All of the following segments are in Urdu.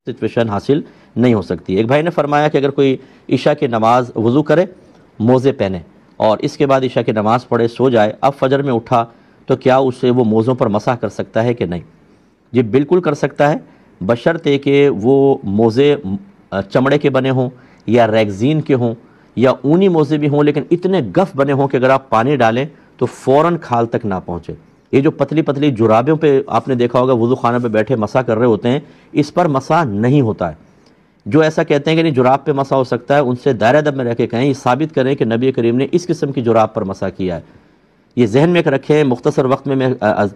سچویشن حاصل نہیں ہو سکتی۔ ایک بھائی نے فرمایا کہ اگر کوئی عشاء کی نماز وضو کرے، موزے پہنے اور اس کے بعد عشاء کی نماز پڑھے، سو جائے، اب فجر میں اٹھا تو کیا اسے وہ موزوں پر مسح کر سکتا ہے کہ نہیں؟ جی بالکل کر سکتا ہے، بشرطے کہ وہ موزے چمڑے کے بنے ہوں یا ریگزین کے ہوں یا اونی موزے بھی ہوں، لیکن اتنے گف بنے ہوں کہ اگر آپ پانی ڈالیں تو فوراً کھال تک نہ پہنچے۔ یہ جو پتلی پتلی جرابوں پہ آپ نے دیکھا ہوگا وضو خانہ پہ بیٹھے مسح کر رہے ہوتے ہیں، اس پر مسح نہیں ہوتا ہے۔ جو ایسا کہتے ہیں کہ نہیں جراب پہ مسح ہو سکتا ہے، ان سے دائرہ ادب میں رہ کے کہیں، یہ ثابت کریں کہ نبی کریم نے اس قسم کی جراب پر مسح کیا ہے۔ یہ ذہن میں رکھیں۔ مختصر وقت میں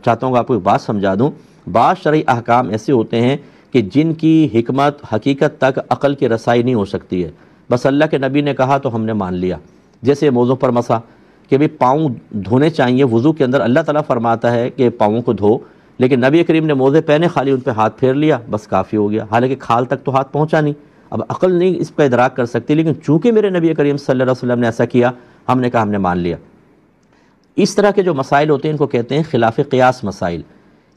چاہتا ہوں کہ آپ کو ایک بات سمجھا دوں۔ بعض شرعی احکام ایسے ہوتے ہیں کہ جن کی حکمت حقیقت تک عقل کی رسائی نہیں ہو سکتی ہے، بس اللہ کے نبی نے کہا تو ہم نے مان لیا۔ جیسے موزوں پر مسح کہ بھی پاؤں دھونے چاہیے، وضو کے اندر اللہ تعالیٰ فرماتا ہے کہ پاؤں کو دھو، لیکن نبی کریم نے موزے پہنے، خالی ان پہ ہاتھ پھیر لیا، بس کافی ہو گیا، حالانکہ کھال تک تو ہاتھ پہنچا نہیں۔ اب عقل نہیں اس کا ادراک کر سکتی، لیکن چونکہ میرے نبی کریم صلی اللہ علیہ وسلم نے ایسا کیا، ہم نے کہا ہم نے مان لیا۔ اس طرح کے جو مسائل ہوتے ہیں ان کو کہتے ہیں خلاف قیاس مسائل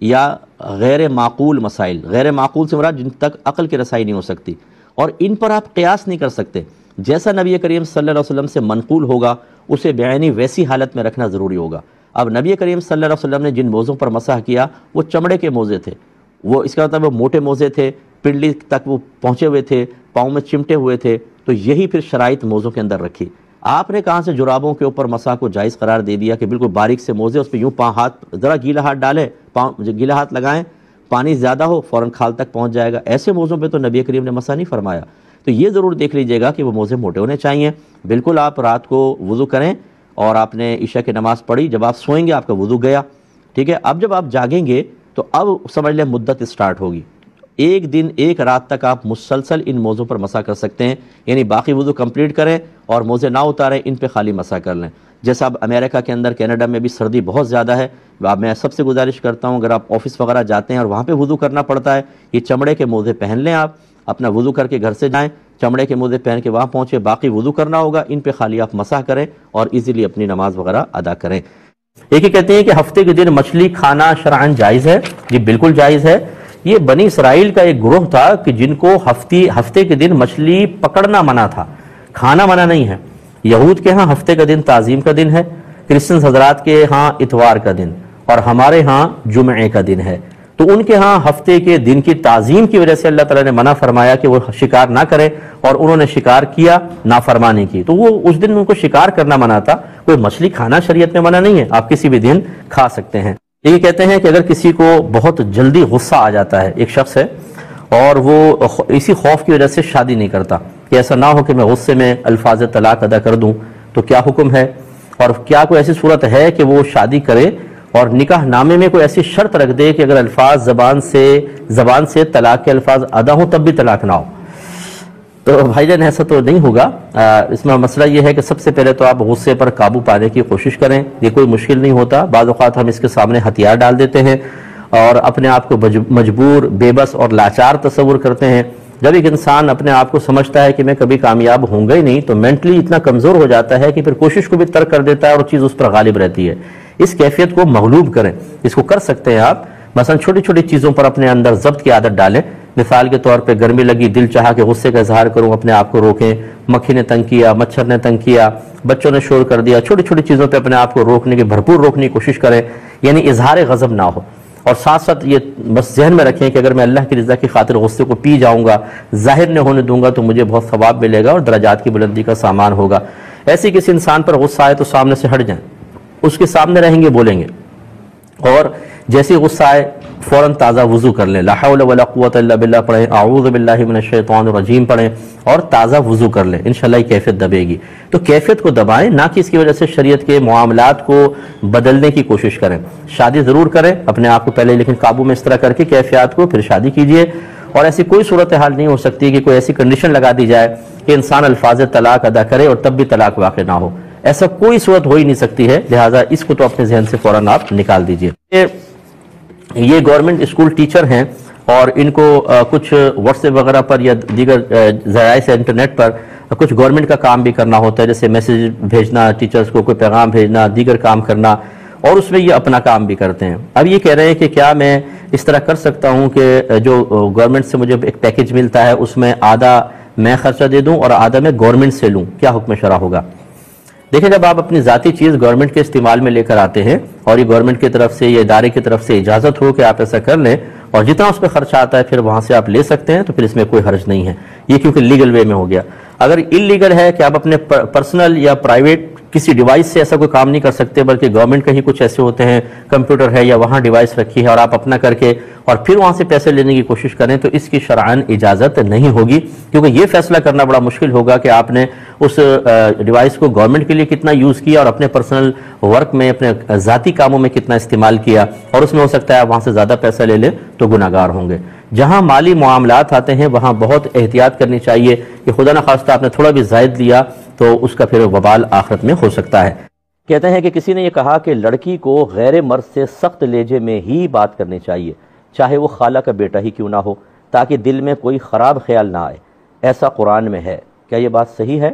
یا غیر معقول مسائل۔ غیر معقول سے مراد جن تک عقل کی رسائی نہیں ہو سکتی، اور ان پر آپ قیاس نہیں کر سکتے۔ جیسا نبی کریم صلی اللہ علیہ وسلم سے منقول ہوگا اسے بعینی ویسی حالت میں رکھنا ضروری ہوگا۔ اب نبی کریم صلی اللہ علیہ وسلم نے جن موزوں پر مسح کیا وہ چمڑے کے موزے تھے، وہ اس کا مطلب وہ موٹے موزے تھے، پنڈلی تک وہ پہنچے ہوئے تھے، پاؤں میں چمٹے ہوئے تھے، تو یہی پھر شرائط موزوں کے اندر رکھی۔ آپ نے کہاں سے جرابوں کے اوپر مسح کو جائز قرار دے دیا کہ بالکل باریک سے موزے، اس پہ یوں ہاتھ ذرا گیلا ہاتھ ڈالیں، گیلا ہاتھ لگائیں، پانی زیادہ ہو فوراً کھال تک پہنچ جائے گا۔ ایسے موزوں پہ تو نبی کریم نے مسح نہیں فرمایا۔ تو یہ ضرور دیکھ لیجئے گا کہ وہ موزے موٹے ہونے چاہیے۔ بالکل آپ رات کو وضو کریں اور آپ نے عشاء کی نماز پڑھی، جب آپ سوئیں گے آپ کا وضو گیا، ٹھیک ہے۔ اب جب آپ جاگیں گے تو اب سمجھ لیں مدت اسٹارٹ ہوگی، ایک دن ایک رات تک آپ مسلسل ان موزوں پر مسح کر سکتے ہیں، یعنی باقی وضو کمپلیٹ کریں اور موزے نہ اتاریں، ان پہ خالی مسح کر لیں۔ جیسا اب امریکہ کے اندر، کینیڈا میں بھی سردی بہت زیادہ ہے، میں سب سے گزارش کرتا ہوں اگر آپ آفس وغیرہ جاتے ہیں اور وہاں پہ وضو کرنا پڑتا ہے، یہ چمڑے کے موزے پہن لیں، آپ اپنا وضو کر کے گھر سے جائیں، چمڑے کے موزے پہن کے وہاں پہنچے، باقی وضو کرنا ہوگا، ان پہ خالی آپ مسح کریں اور ایزیلی اپنی نماز وغیرہ ادا کریں۔ ایک ہی کہتے ہیں کہ ہفتے کے دن مچھلی کھانا شرعاً جائز ہے؟ جی بالکل جائز ہے۔ یہ بنی اسرائیل کا ایک گروہ تھا کہ جن کو ہفتے کے دن مچھلی پکڑنا منع تھا، کھانا منع نہیں ہے۔ یہود کے ہاں ہفتے کا دن تعظیم کا دن ہے، کرسچن حضرات کے ہاں اتوار کا دن، اور ہمارے ہاں جمعے کا دن ہے۔ تو ان کے ہاں ہفتے کے دن کی تعظیم کی وجہ سے اللہ تعالیٰ نے منع فرمایا کہ وہ شکار نہ کرے، اور انہوں نے شکار کیا، نافرمانی کی، تو وہ اس دن ان کو شکار کرنا منع تھا۔ کوئی مچھلی کھانا شریعت میں منع نہیں ہے، آپ کسی بھی دن کھا سکتے ہیں۔ یہ کہتے ہیں کہ اگر کسی کو بہت جلدی غصہ آ جاتا ہے، ایک شخص ہے اور وہ اسی خوف کی وجہ سے شادی نہیں کرتا کہ ایسا نہ ہو کہ میں غصے میں الفاظ طلاق ادا کر دوں، تو کیا حکم ہے؟ اور کیا کوئی ایسی صورت ہے کہ وہ شادی کرے اور نکاح نامے میں کوئی ایسی شرط رکھ دے کہ اگر الفاظ زبان سے طلاق کے الفاظ ادا ہوں تب بھی طلاق نہ ہو؟ تو بھائی جان ایسا تو نہیں ہوگا۔ اس میں مسئلہ یہ ہے کہ سب سے پہلے تو آپ غصے پر قابو پانے کی کوشش کریں، یہ کوئی مشکل نہیں ہوتا۔ بعض اوقات ہم اس کے سامنے ہتھیار ڈال دیتے ہیں اور اپنے آپ کو مجبور، بے بس اور لاچار تصور کرتے ہیں۔ جب ایک انسان اپنے آپ کو سمجھتا ہے کہ میں کبھی کامیاب ہوں گا ہی نہیں، تو مینٹلی اتنا کمزور ہو جاتا ہے کہ پھر کوشش کو بھی ترک کر دیتا ہے اور چیز اس پر غالب رہتی ہے۔ اس کیفیت کو مغلوب کریں، اس کو کر سکتے ہیں آپ۔ مثلا چھوٹی چھوٹی چیزوں پر اپنے اندر ضبط کی عادت ڈالیں۔ مثال کے طور پہ گرمی لگی، دل چاہا کہ غصے کا اظہار کروں، اپنے آپ کو روکیں۔ مکھی نے تنگ کیا، مچھر نے تنگ کیا، بچوں نے شور کر دیا، چھوٹی چھوٹی چیزوں پہ اپنے آپ کو بھرپور روکنے کی کوشش کریں، یعنی اظہار غضب نہ ہو۔ اور ساتھ ساتھ یہ بس ذہن میں رکھیں کہ اگر میں اللہ کی رضا کی خاطر غصے کو پی جاؤں گا، ظاہر نہ ہونے دوں گا، تو مجھے بہت ثواب ملے گا اور درجات کی بلندی کا سامان ہوگا۔ ایسے کسی انسان پر غصہ آئے تو سامنے سے ہٹ جائیں، اس کے سامنے رہیں گے، بولیں گے، اور جیسے غصہ آئے فوراً تازہ وضو کر لیں، لا حول ولا قوت الا باللہ پڑھیں، اعوذ باللہ من الشیطان الرجیم پڑھیں اور تازہ وضو کر لیں، انشاءاللہ یہ کیفیت دبے گی۔ تو کیفیت کو دبائیں، نہ کہ اس کی وجہ سے شریعت کے معاملات کو بدلنے کی کوشش کریں۔ شادی ضرور کریں اپنے آپ کو پہلے، لیکن قابو میں اس طرح کر کے کیفیات کو پھر شادی کیجئے۔ اور ایسی کوئی صورتحال نہیں ہو سکتی کہ کوئی ایسی کنڈیشن لگا دی جائے کہ انسان الفاظ طلاق ادا کرے اور تب بھی طلاق واقع نہ ہو، ایسا کوئی صورت ہو ہی نہیں سکتی ہے، لہٰذا اس کو تو اپنے ذہن سے فوراً آپ نکال دیجئے۔ یہ گورنمنٹ اسکول ٹیچر ہیں اور ان کو کچھ واٹس ایپ وغیرہ پر یا دیگر ذرائع سے انٹرنیٹ پر کچھ گورنمنٹ کا کام بھی کرنا ہوتا ہے، جیسے میسیج بھیجنا، ٹیچرز کو کوئی پیغام بھیجنا، دیگر کام کرنا، اور اس میں یہ اپنا کام بھی کرتے ہیں۔ اب یہ کہہ رہے ہیں کہ کیا میں اس طرح کر سکتا ہوں کہ جو گورنمنٹ سے مجھے ایک پیکیج ملتا ہے اس میں آدھا میں خرچہ دے دوں اور آدھا میں گورنمنٹ سے لوں، کیا حکم شرع ہوگا؟ دیکھیں، جب آپ اپنی ذاتی چیز گورنمنٹ کے استعمال میں لے کر آتے ہیں اور یہ گورنمنٹ کی طرف سے یا ادارے کی طرف سے اجازت ہو کہ آپ ایسا کر لیں اور جتنا اس پہ خرچہ آتا ہے پھر وہاں سے آپ لے سکتے ہیں، تو پھر اس میں کوئی حرج نہیں ہے، یہ کیونکہ لیگل وے میں ہو گیا۔ اگر انلیگل ہے کہ آپ اپنے پرسنل یا پرائیویٹ کسی ڈیوائس سے ایسا کوئی کام نہیں کر سکتے، بلکہ گورنمنٹ کے ہی کچھ ایسے ہوتے ہیں، کمپیوٹر ہے یا وہاں ڈیوائس رکھی ہے اور آپ اپنا کر کے اور پھر وہاں سے پیسے لینے کی کوشش کریں، تو اس کی شرعاً اجازت نہیں ہوگی، کیونکہ یہ فیصلہ کرنا بڑا مشکل ہوگا کہ آپ نے اس ڈیوائس کو گورنمنٹ کے لیے کتنا یوز کیا اور اپنے پرسنل ورک میں، اپنے ذاتی کاموں میں کتنا استعمال کیا، اور اس میں ہو سکتا ہے آپ وہاں سے زیادہ پیسہ لے لیں تو گناہ گار ہوں گے۔ جہاں مالی معاملات آتے ہیں وہاں بہت احتیاط کرنی چاہیے کہ خدا نخواستہ آپ نے تھوڑا بھی زائد لیا تو اس کا پھر وبال آخرت میں ہو سکتا ہے۔ کہتے ہیں کہ کسی نے یہ کہا کہ لڑکی کو غیر مرد سے سخت لہجے میں ہی بات کرنی چاہیے، چاہے وہ خالہ کا بیٹا ہی کیوں نہ ہو، تاکہ دل میں کوئی خراب خیال نہ آئے، ایسا قرآن میں ہے، کیا یہ بات صحیح ہے؟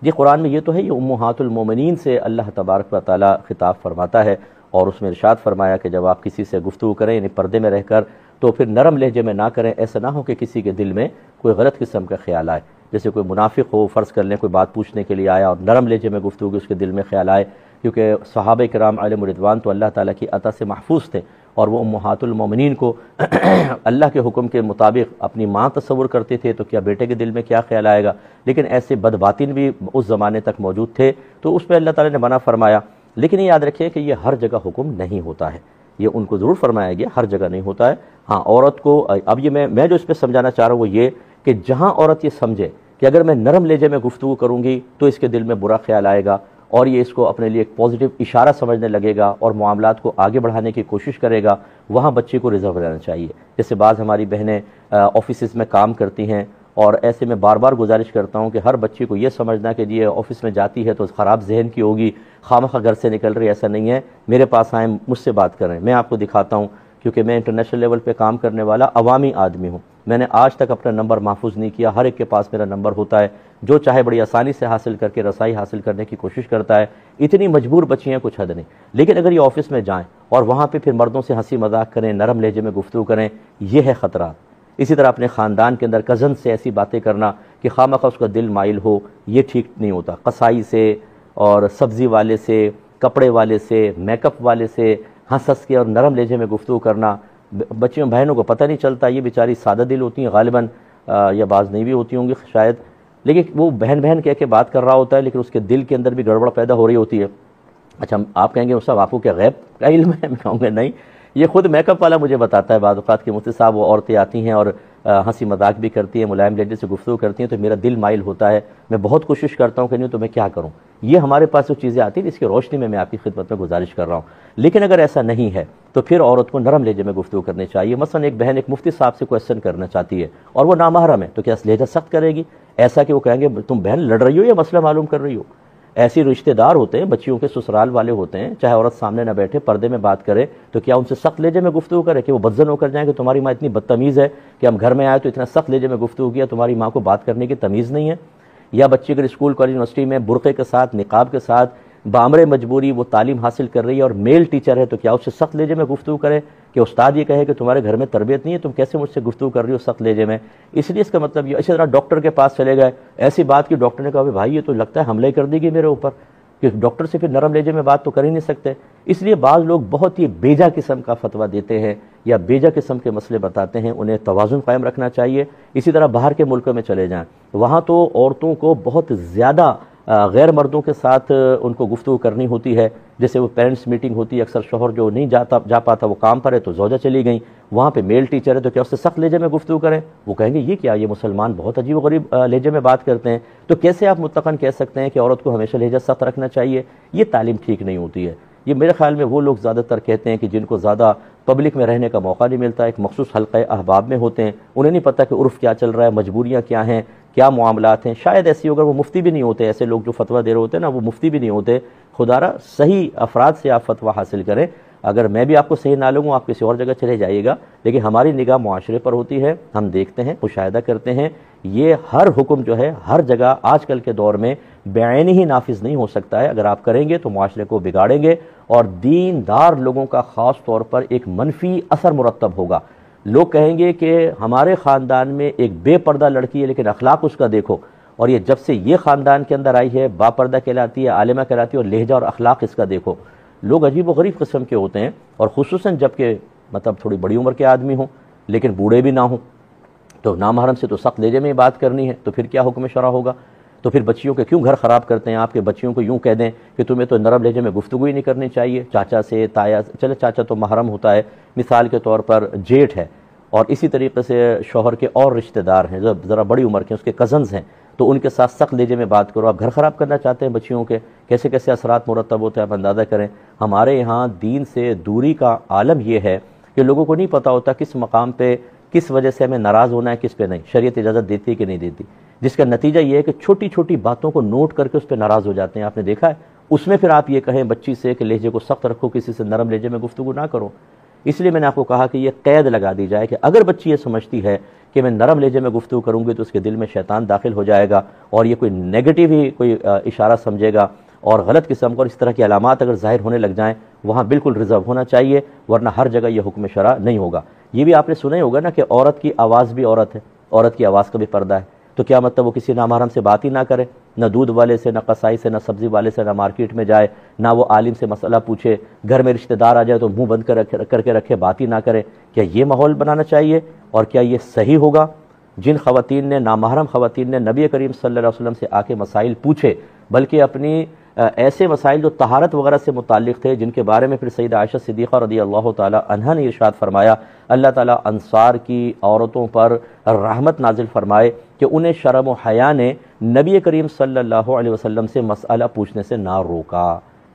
جی، قرآن میں یہ تو ہے، یہ امہات المومنین سے اللہ تبارک و تعالیٰ خطاب فرماتا ہے، اور اس میں ارشاد فرمایا کہ جب آپ کسی سے گفتگو کریں یعنی پردے میں رہ کر تو پھر نرم لہجے میں نہ کریں، ایسا نہ ہو کہ کسی کے دل میں کوئی غلط قسم کا خیال آئے، جیسے کوئی منافق ہو، فرض کر لیں کوئی بات پوچھنے کے لیے آیا اور نرم لہجے میں گفتگو کی اس کے دل میں خیال آئے، کیونکہ صحابہ کرام علیہم رضوان تو اللہ تعالیٰ کی عطا سے محفوظ تھے، اور وہ امہات المومنین کو اللہ کے حکم کے مطابق اپنی ماں تصور کرتے تھے، تو کیا بیٹے کے دل میں کیا خیال آئے گا؟ لیکن ایسے بدباطن بھی اس زمانے تک موجود تھے، تو اس پہ اللہ تعالیٰ نے منع فرمایا۔ لیکن یہ یاد رکھیں کہ یہ ہر جگہ حکم نہیں ہوتا ہے، یہ ان کو ضرور فرمایا گیا، ہر جگہ نہیں ہوتا ہے۔ ہاں، عورت کو اب یہ میں جو اس پہ سمجھانا چاہ رہا ہوں وہ یہ کہ جہاں عورت یہ سمجھے کہ اگر میں نرم لہجے میں گفتگو کروں گی تو اس کے دل میں برا خیال آئے گا، اور یہ اس کو اپنے لیے ایک پازیٹیو اشارہ سمجھنے لگے گا اور معاملات کو آگے بڑھانے کی کوشش کرے گا، وہاں بچے کو ریزرو رہنا چاہیے۔ جیسے بعض ہماری بہنیں آفیسز میں کام کرتی ہیں، اور ایسے میں بار بار گزارش کرتا ہوں کہ ہر بچے کو یہ سمجھنا کہ یہ آفس میں جاتی ہے تو خراب ذہن کی ہوگی، خامخواہ گھر سے نکل رہی، ایسا نہیں ہے۔ میرے پاس آئیں، مجھ سے بات کریں، میں آپ کو دکھاتا ہوں، کیونکہ میں انٹرنیشنل لیول پہ کام کرنے والا عوامی آدمی ہوں، میں نے آج تک اپنا نمبر محفوظ نہیں کیا، ہر ایک کے پاس میرا نمبر ہوتا ہے، جو چاہے بڑی آسانی سے حاصل کر کے رسائی حاصل کرنے کی کوشش کرتا ہے۔ اتنی مجبور بچی ہیں کچھ حد نہیں، لیکن اگر یہ آفس میں جائیں اور وہاں پہ پھر مردوں سے ہنسی مذاق کریں، نرم لہجے میں گفتگو کریں، یہ ہے خطرات۔ اسی طرح اپنے خاندان کے اندر کزن سے ایسی باتیں کرنا کہ خواہ اس کا دل مائل ہو، یہ ٹھیک نہیں ہوتا۔ قصائی سے اور سبزی والے سے، کپڑے والے سے، میک اپ والے سے ہنس کے اور نرم لہجے میں گفتگو کرنا، بچیوں بہنوں کو پتہ نہیں چلتا، یہ بیچاری سادہ دل ہوتی ہیں غالباً، یا بعض نہیں بھی ہوتی ہوں گی شاید، لیکن وہ بہن بہن کہہ کے بات کر رہا ہوتا ہے لیکن اس کے دل کے اندر بھی گڑبڑ پیدا ہو رہی ہوتی ہے۔ اچھا، آپ کہیں گے صاحب آپ کو کیا غیب کا علم ہے؟ میں کہوں گا نہیں، یہ خود میک اپ والا مجھے بتاتا ہے بعض اوقات کہ مفتی صاحب وہ عورتیں آتی ہیں اور ہنسی مذاق بھی کرتی ہیں، ملائم لہجے سے گفتگو کرتی ہیں، تو میرا دل مائل ہوتا ہے، میں بہت کوشش کرتا ہوں کہ نہیں تو میں کیا کروں۔ یہ ہمارے پاس جو چیزیں آتی ہیں اس کی روشنی میں آپ کی خدمت میں گزارش کر رہا ہوں۔ لیکن اگر ایسا نہیں ہے تو پھر عورت کو نرم لہجے میں گفتگو کرنی چاہیے۔ مثلا ایک بہن ایک مفتی صاحب سے کویسچن کرنا چاہتی ہے اور وہ نامحرم ہے، تو کیا لہجہ سخت کرے گی؟ ایسا کہ وہ کہیں گے تم بہن لڑ رہی ہو یا مسئلہ معلوم کر رہی ہو؟ ایسی رشتہ دار ہوتے ہیں، بچیوں کے سسرال والے ہوتے ہیں، چاہے عورت سامنے نہ بیٹھے پردے میں بات کرے تو کیا ان سے سخت لہجے میں گفتگو کرے کہ وہ بدزن ہو کر جائیں کہ تمہاری ماں اتنی بدتمیز ہے کہ ہم گھر میں آئے تو اتنا سخت لہجے میں گفتگو کیا، تمہاری ماں کو بات کرنے کی تمیز نہیں ہے؟ یا بچی اگر اسکول کالج یونیورسٹی میں برقعے کے ساتھ، نقاب کے ساتھ بامر مجبوری وہ تعلیم حاصل کر رہی ہے اور میل ٹیچر ہے، تو کیا اس سے سخت لہجے میں گفتگو کرے کہ استاد یہ کہے کہ تمہارے گھر میں تربیت نہیں ہے، تم کیسے مجھ سے گفتگو کر رہی ہو سخت لہجے میں؟ اس لیے اس کا مطلب یہ۔ اسی طرح ڈاکٹر کے پاس چلے گئے، ایسی بات کی ڈاکٹر نے کہا بھائی یہ تو لگتا ہے حملہ کر دے گی میرے اوپر، کہ ڈاکٹر سے پھر نرم لہجے میں بات تو کر ہی نہیں سکتے۔ اس لیے بعض لوگ بہت ہی بیجا قسم کا فتویٰ دیتے ہیں یا بیجا قسم کے مسئلے بتاتے ہیں، انہیں توازن قائم رکھنا چاہیے۔ اسی طرح باہر کے ملکوں میں چلے جائیں، وہاں تو عورتوں کو بہت زیادہ غیر مردوں کے ساتھ ان کو گفتگو کرنی ہوتی ہے، جیسے وہ پیرنٹس میٹنگ ہوتی ہے، اکثر شوہر جو نہیں جا پاتا وہ کام پر ہے تو زوجہ چلی گئیں، وہاں پہ میل ٹیچر ہے تو کیا اس سے سخت لہجے میں گفتگو کریں؟ وہ کہیں گے یہ کیا، یہ مسلمان بہت عجیب و غریب لہجے میں بات کرتے ہیں، تو کیسے آپ مطلقاً کہہ سکتے ہیں کہ عورت کو ہمیشہ لہجہ سخت رکھنا چاہیے؟ یہ تعلیم ٹھیک نہیں ہوتی ہے۔ یہ میرے خیال میں وہ لوگ زیادہ تر کہتے ہیں کہ جن کو زیادہ پبلک میں رہنے کا موقع نہیں ملتا، ایک مخصوص حلقہ احباب میں ہوتے ہیں، انہیں نہیں پتہ کہ عرف کیا چل رہا ہے، مجبوریاں کیا ہیں، کیا معاملات ہیں۔ شاید ایسی اگر وہ مفتی بھی نہیں ہوتے، ایسے لوگ جو فتویٰ دے رہے ہوتے ہیں نا وہ مفتی بھی نہیں ہوتے، خدا را صحیح افراد سے آپ فتویٰ حاصل کریں۔ اگر میں بھی آپ کو صحیح نہ لگوں آپ کسی اور جگہ چلے جائیے گا، لیکن ہماری نگاہ معاشرے پر ہوتی ہے، ہم دیکھتے ہیں، مشاہدہ کرتے ہیں، یہ ہر حکم جو ہے ہر جگہ آج کل کے دور میں بعین ہی نافذ نہیں ہو سکتا ہے۔ اگر آپ کریں گے تو معاشرے کو بگاڑیں گے اور دیندار لوگوں کا خاص طور پر ایک منفی اثر مرتب ہوگا۔ لوگ کہیں گے کہ ہمارے خاندان میں ایک بے پردہ لڑکی ہے لیکن اخلاق اس کا دیکھو، اور یہ جب سے یہ خاندان کے اندر آئی ہے با پردہ کہلاتی ہے، عالمہ کہلاتی ہے، اور لہجہ اور اخلاق اس کا دیکھو۔ لوگ عجیب و غریب قسم کے ہوتے ہیں، اور خصوصاً جب کہ مطلب تھوڑی بڑی عمر کے آدمی ہوں لیکن بوڑھے بھی نہ ہوں، تو نامحرم سے تو سخت لہجے میں ہی بات کرنی ہے، تو پھر کیا حکم شرع ہوگا؟ تو پھر بچیوں کے کیوں گھر خراب کرتے ہیں؟ آپ کے بچیوں کو یوں کہہ دیں کہ تمہیں تو نرم لہجے میں گفتگو ہی نہیں کرنی چاہیے، چاچا سے، تایا سے، چلے چاچا تو محرم ہوتا ہے، مثال کے طور پر جیٹھ ہے، اور اسی طریقے سے شوہر کے اور رشتہ دار ہیں جو ذرا بڑی عمر کے، اس کے کزنز ہیں، تو ان کے ساتھ سخت لہجے میں بات کرو۔ آپ گھر خراب کرنا چاہتے ہیں بچیوں کے، کیسے کیسے اثرات مرتب ہوتے ہیں آپ اندازہ کریں۔ ہمارے یہاں دین سے دوری کا عالم یہ ہے کہ لوگوں کو نہیں پتہ ہوتا کس مقام پہ کس وجہ سے ہمیں ناراض ہونا ہے، کس پہ نہیں، شریعت اجازت دیتی ہے کہ نہیں دیتی، جس کا نتیجہ یہ ہے کہ چھوٹی چھوٹی باتوں کو نوٹ کر کے اس پہ ناراض ہو جاتے ہیں۔ آپ نے دیکھا ہے، اس میں پھر آپ یہ کہیں بچی سے کہ لہجے کو سخت رکھو، کسی سے نرم لہجے میں گفتگو نہ کرو۔ اس لیے میں نے آپ کو کہا کہ یہ قید لگا دی جائے کہ اگر بچی یہ سمجھتی ہے کہ میں نرم لہجے میں گفتگو کروں گی تو اس کے دل میں شیطان داخل ہو جائے گا اور یہ کوئی نیگیٹو ہی کوئی اشارہ سمجھے گا اور غلط قسم کا، اور اس طرح کی علامات اگر ظاہر ہونے لگ جائیں وہاں بالکل ریزرو ہونا چاہیے، ورنہ ہر جگہ یہ حکم شرع نہیں ہوگا۔ یہ بھی آپ نے سنا ہی ہوگا نا کہ عورت کی آواز بھی عورت ہے، عورت کی آواز کا بھی پردہ ہے، تو کیا مطلب وہ کسی نامحرم سے بات ہی نہ کرے، نہ دودھ والے سے، نہ قصائی سے، نہ سبزی والے سے، نہ مارکیٹ میں جائے، نہ وہ عالم سے مسئلہ پوچھے، گھر میں رشتہ دار آ جائے تو منہ بند کر کے رکھے، بات ہی نہ کرے؟ کیا یہ ماحول بنانا چاہیے؟ اور کیا یہ صحیح ہوگا؟ جن خواتین نے، نامحرم خواتین نے نبی کریم صلی اللہ علیہ وسلم سے آ کے مسائل پوچھے، بلکہ اپنی ایسے مسائل جو طہارت وغیرہ سے متعلق تھے، جن کے بارے میں پھر سیدہ عائشہ صدیقہ رضی اللہ تعالی عنہا نے ارشاد فرمایا، اللہ تعالیٰ انصار کی عورتوں پر رحمت نازل فرمائے کہ انہیں شرم و حیا نے نبی کریم صلی اللہ علیہ وسلم سے مسئلہ پوچھنے سے نہ روکا۔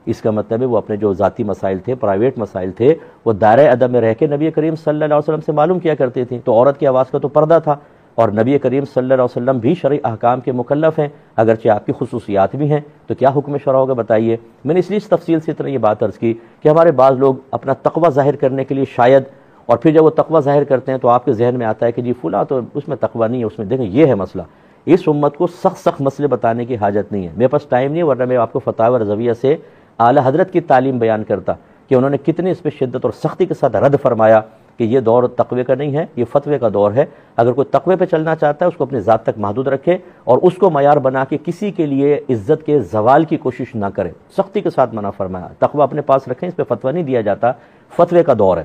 اس کا مطلب ہے وہ اپنے جو ذاتی مسائل تھے، پرائیویٹ مسائل تھے، وہ دائرہ ادب میں رہ کے نبی کریم صلی اللہ علیہ وسلم سے معلوم کیا کرتی تھیں۔ تو عورت کی آواز کا تو پردہ تھا، اور نبی کریم صلی اللہ علیہ وسلم بھی شرعی احکام کے مکلف ہیں، اگرچہ آپ کی خصوصیات بھی ہیں، تو کیا حکم شرع ہوگا بتائیے؟ میں نے اس لیے اس تفصیل سے اتنا یہ بات عرض کی کہ ہمارے بعض لوگ اپنا تقوی ظاہر کرنے کے لیے شاید، اور پھر جب وہ تقوی ظاہر کرتے ہیں تو آپ کے ذہن میں آتا ہے کہ جی فلاں تو اس میں تقوی نہیں ہے، اس میں دیکھیں یہ ہے مسئلہ۔ اس امت کو سخت مسئلے بتانے کی حاجت نہیں ہے، میرے پاس ٹائم نہیں ہے، ورنہ میں آپ کو فتاوی رضویہ سے اعلیٰ حضرت کی تعلیم بیان کرتا کہ انہوں نے کتنی اس پہ شدت اور سختی کے ساتھ رد فرمایا کہ یہ دور تقوی کا نہیں ہے، یہ فتوے کا دور ہے۔ اگر کوئی تقوی پہ چلنا چاہتا ہے اس کو اپنے ذات تک محدود رکھے اور اس کو معیار بنا کے کسی کے لیے عزت کے زوال کی کوشش نہ کرے، سختی کے ساتھ منع فرمایا۔ تقوی اپنے پاس رکھیں، اس پہ فتویٰ نہیں دیا جاتا، فتوے کا دور ہے،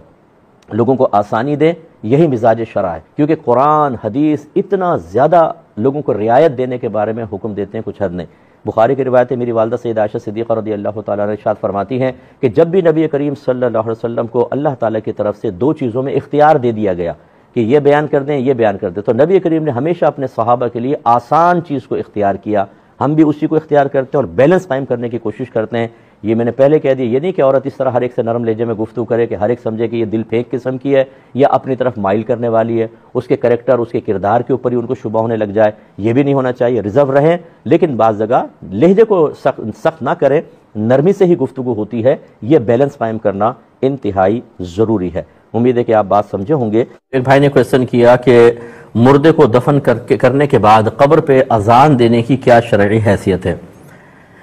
لوگوں کو آسانی دیں، یہی مزاج شرع ہے، کیونکہ قرآن حدیث اتنا زیادہ لوگوں کو رعایت دینے کے بارے میں حکم دیتے ہیں، کچھ حد نہیں۔ بخاری کی روایت ہے، میری والدہ سیدہ عائشہ صدیقہ رضی اللہ تعالیٰ عنہ ارشاد فرماتی ہیں کہ جب بھی نبی کریم صلی اللہ علیہ وسلم کو اللہ تعالیٰ کی طرف سے دو چیزوں میں اختیار دے دیا گیا کہ یہ بیان کر دیں، یہ بیان کر دیں، تو نبی کریم نے ہمیشہ اپنے صحابہ کے لیے آسان چیز کو اختیار کیا۔ ہم بھی اسی کو اختیار کرتے ہیں اور بیلنس قائم کرنے کی کوشش کرتے ہیں۔ یہ میں نے پہلے کہہ دیا، یہ نہیں کہ عورت اس طرح ہر ایک سے نرم لہجے میں گفتگو کرے کہ ہر ایک سمجھے کہ یہ دل پھینک قسم کی ہے یا اپنی طرف مائل کرنے والی ہے، اس کے کریکٹر، اس کے کردار کے اوپر ہی ان کو شبہ ہونے لگ جائے، یہ بھی نہیں ہونا چاہیے۔ ریزرو رہیں، لیکن بعض جگہ لہجے کو سخت نہ کریں، نرمی سے ہی گفتگو ہوتی ہے، یہ بیلنس قائم کرنا انتہائی ضروری ہے۔ امید ہے کہ آپ بات سمجھے ہوں گے۔ ایک بھائی نے کویسچن کیا کہ مردے کو دفن کرنے کے بعد قبر پہ اذان دینے کی کیا شرعی حیثیت ہے؟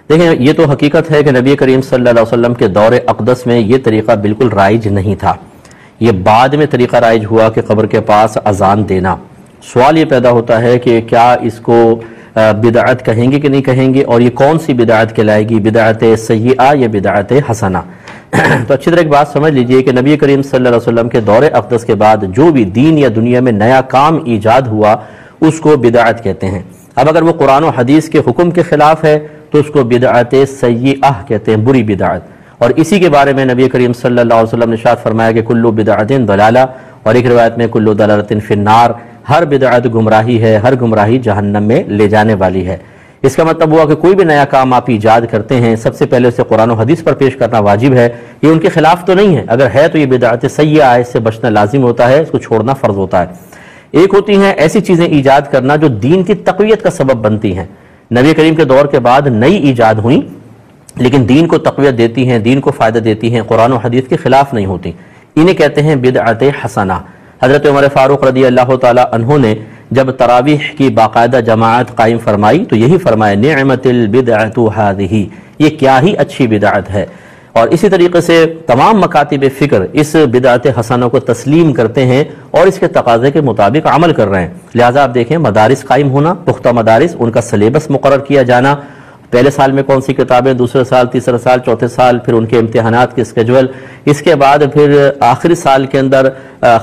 دیکھیں، یہ تو حقیقت ہے کہ نبی کریم صلی اللہ علیہ وسلم کے دور اقدس میں یہ طریقہ بالکل رائج نہیں تھا، یہ بعد میں طریقہ رائج ہوا کہ قبر کے پاس اذان دینا۔ سوال یہ پیدا ہوتا ہے کہ کیا اس کو بدعت کہیں گے کہ نہیں کہیں گے، اور یہ کون سی بدعت کہلائے گی، بدعت سیئہ یا بدعت حسنہ؟ تو اچھی طرح ایک بات سمجھ لیجئے کہ نبی کریم صلی اللہ علیہ وسلم کے دور اقدس کے بعد جو بھی دین یا دنیا میں نیا کام ایجاد ہوا اس کو بدعت کہتے ہیں۔ اب اگر وہ قرآن و حدیث کے حکم کے خلاف ہے تو اس کو بدعت سیئہ کہتے ہیں، بری بدعت۔ اور اسی کے بارے میں نبی کریم صلی اللہ علیہ وسلم نے ارشاد فرمایا کہ کل بدعت ضلالہ، اور ایک روایت میں کل ضلالۃ فی النار، ہر بدعت گمراہی ہے، ہر گمراہی جہنم میں لے جانے والی ہے۔ اس کا مطلب ہوا کہ کوئی بھی نیا کام آپ ایجاد کرتے ہیں، سب سے پہلے اسے قرآن و حدیث پر پیش کرنا واجب ہے، یہ ان کے خلاف تو نہیں ہے، اگر ہے تو یہ بدعت سیئہ ہے، اس سے بچنا لازم ہوتا ہے، اس کو چھوڑنا فرض ہوتا ہے۔ ایک ہوتی ہیں ایسی چیزیں ایجاد کرنا جو دین کی تقویت کا سبب بنتی ہیں۔ نبی کریم کے دور کے بعد نئی ایجاد ہوئیں، لیکن دین کو تقویت دیتی ہیں، دین کو فائدہ دیتی ہیں، قرآن و حدیث کے خلاف نہیں ہوتی، انہیں کہتے ہیں بدعت حسنہ۔ حضرت عمر فاروق رضی اللہ تعالی عنہ نے جب تراویح کی باقاعدہ جماعت قائم فرمائی تو یہی فرمایا نعمت البدعۃ ہذہ، یہ کیا ہی اچھی بدعت ہے۔ اور اسی طریقے سے تمام مکاتب فکر اس بدعت حسنہ کو تسلیم کرتے ہیں اور اس کے تقاضے کے مطابق عمل کر رہے ہیں۔ لہٰذا آپ دیکھیں مدارس قائم ہونا، پختہ مدارس، ان کا سلیبس مقرر کیا جانا، پہلے سال میں کون سی کتابیں، دوسرے سال، تیسرے سال، چوتھے سال، پھر ان کے امتحانات کے اسکیجول، اس کے بعد پھر آخری سال کے اندر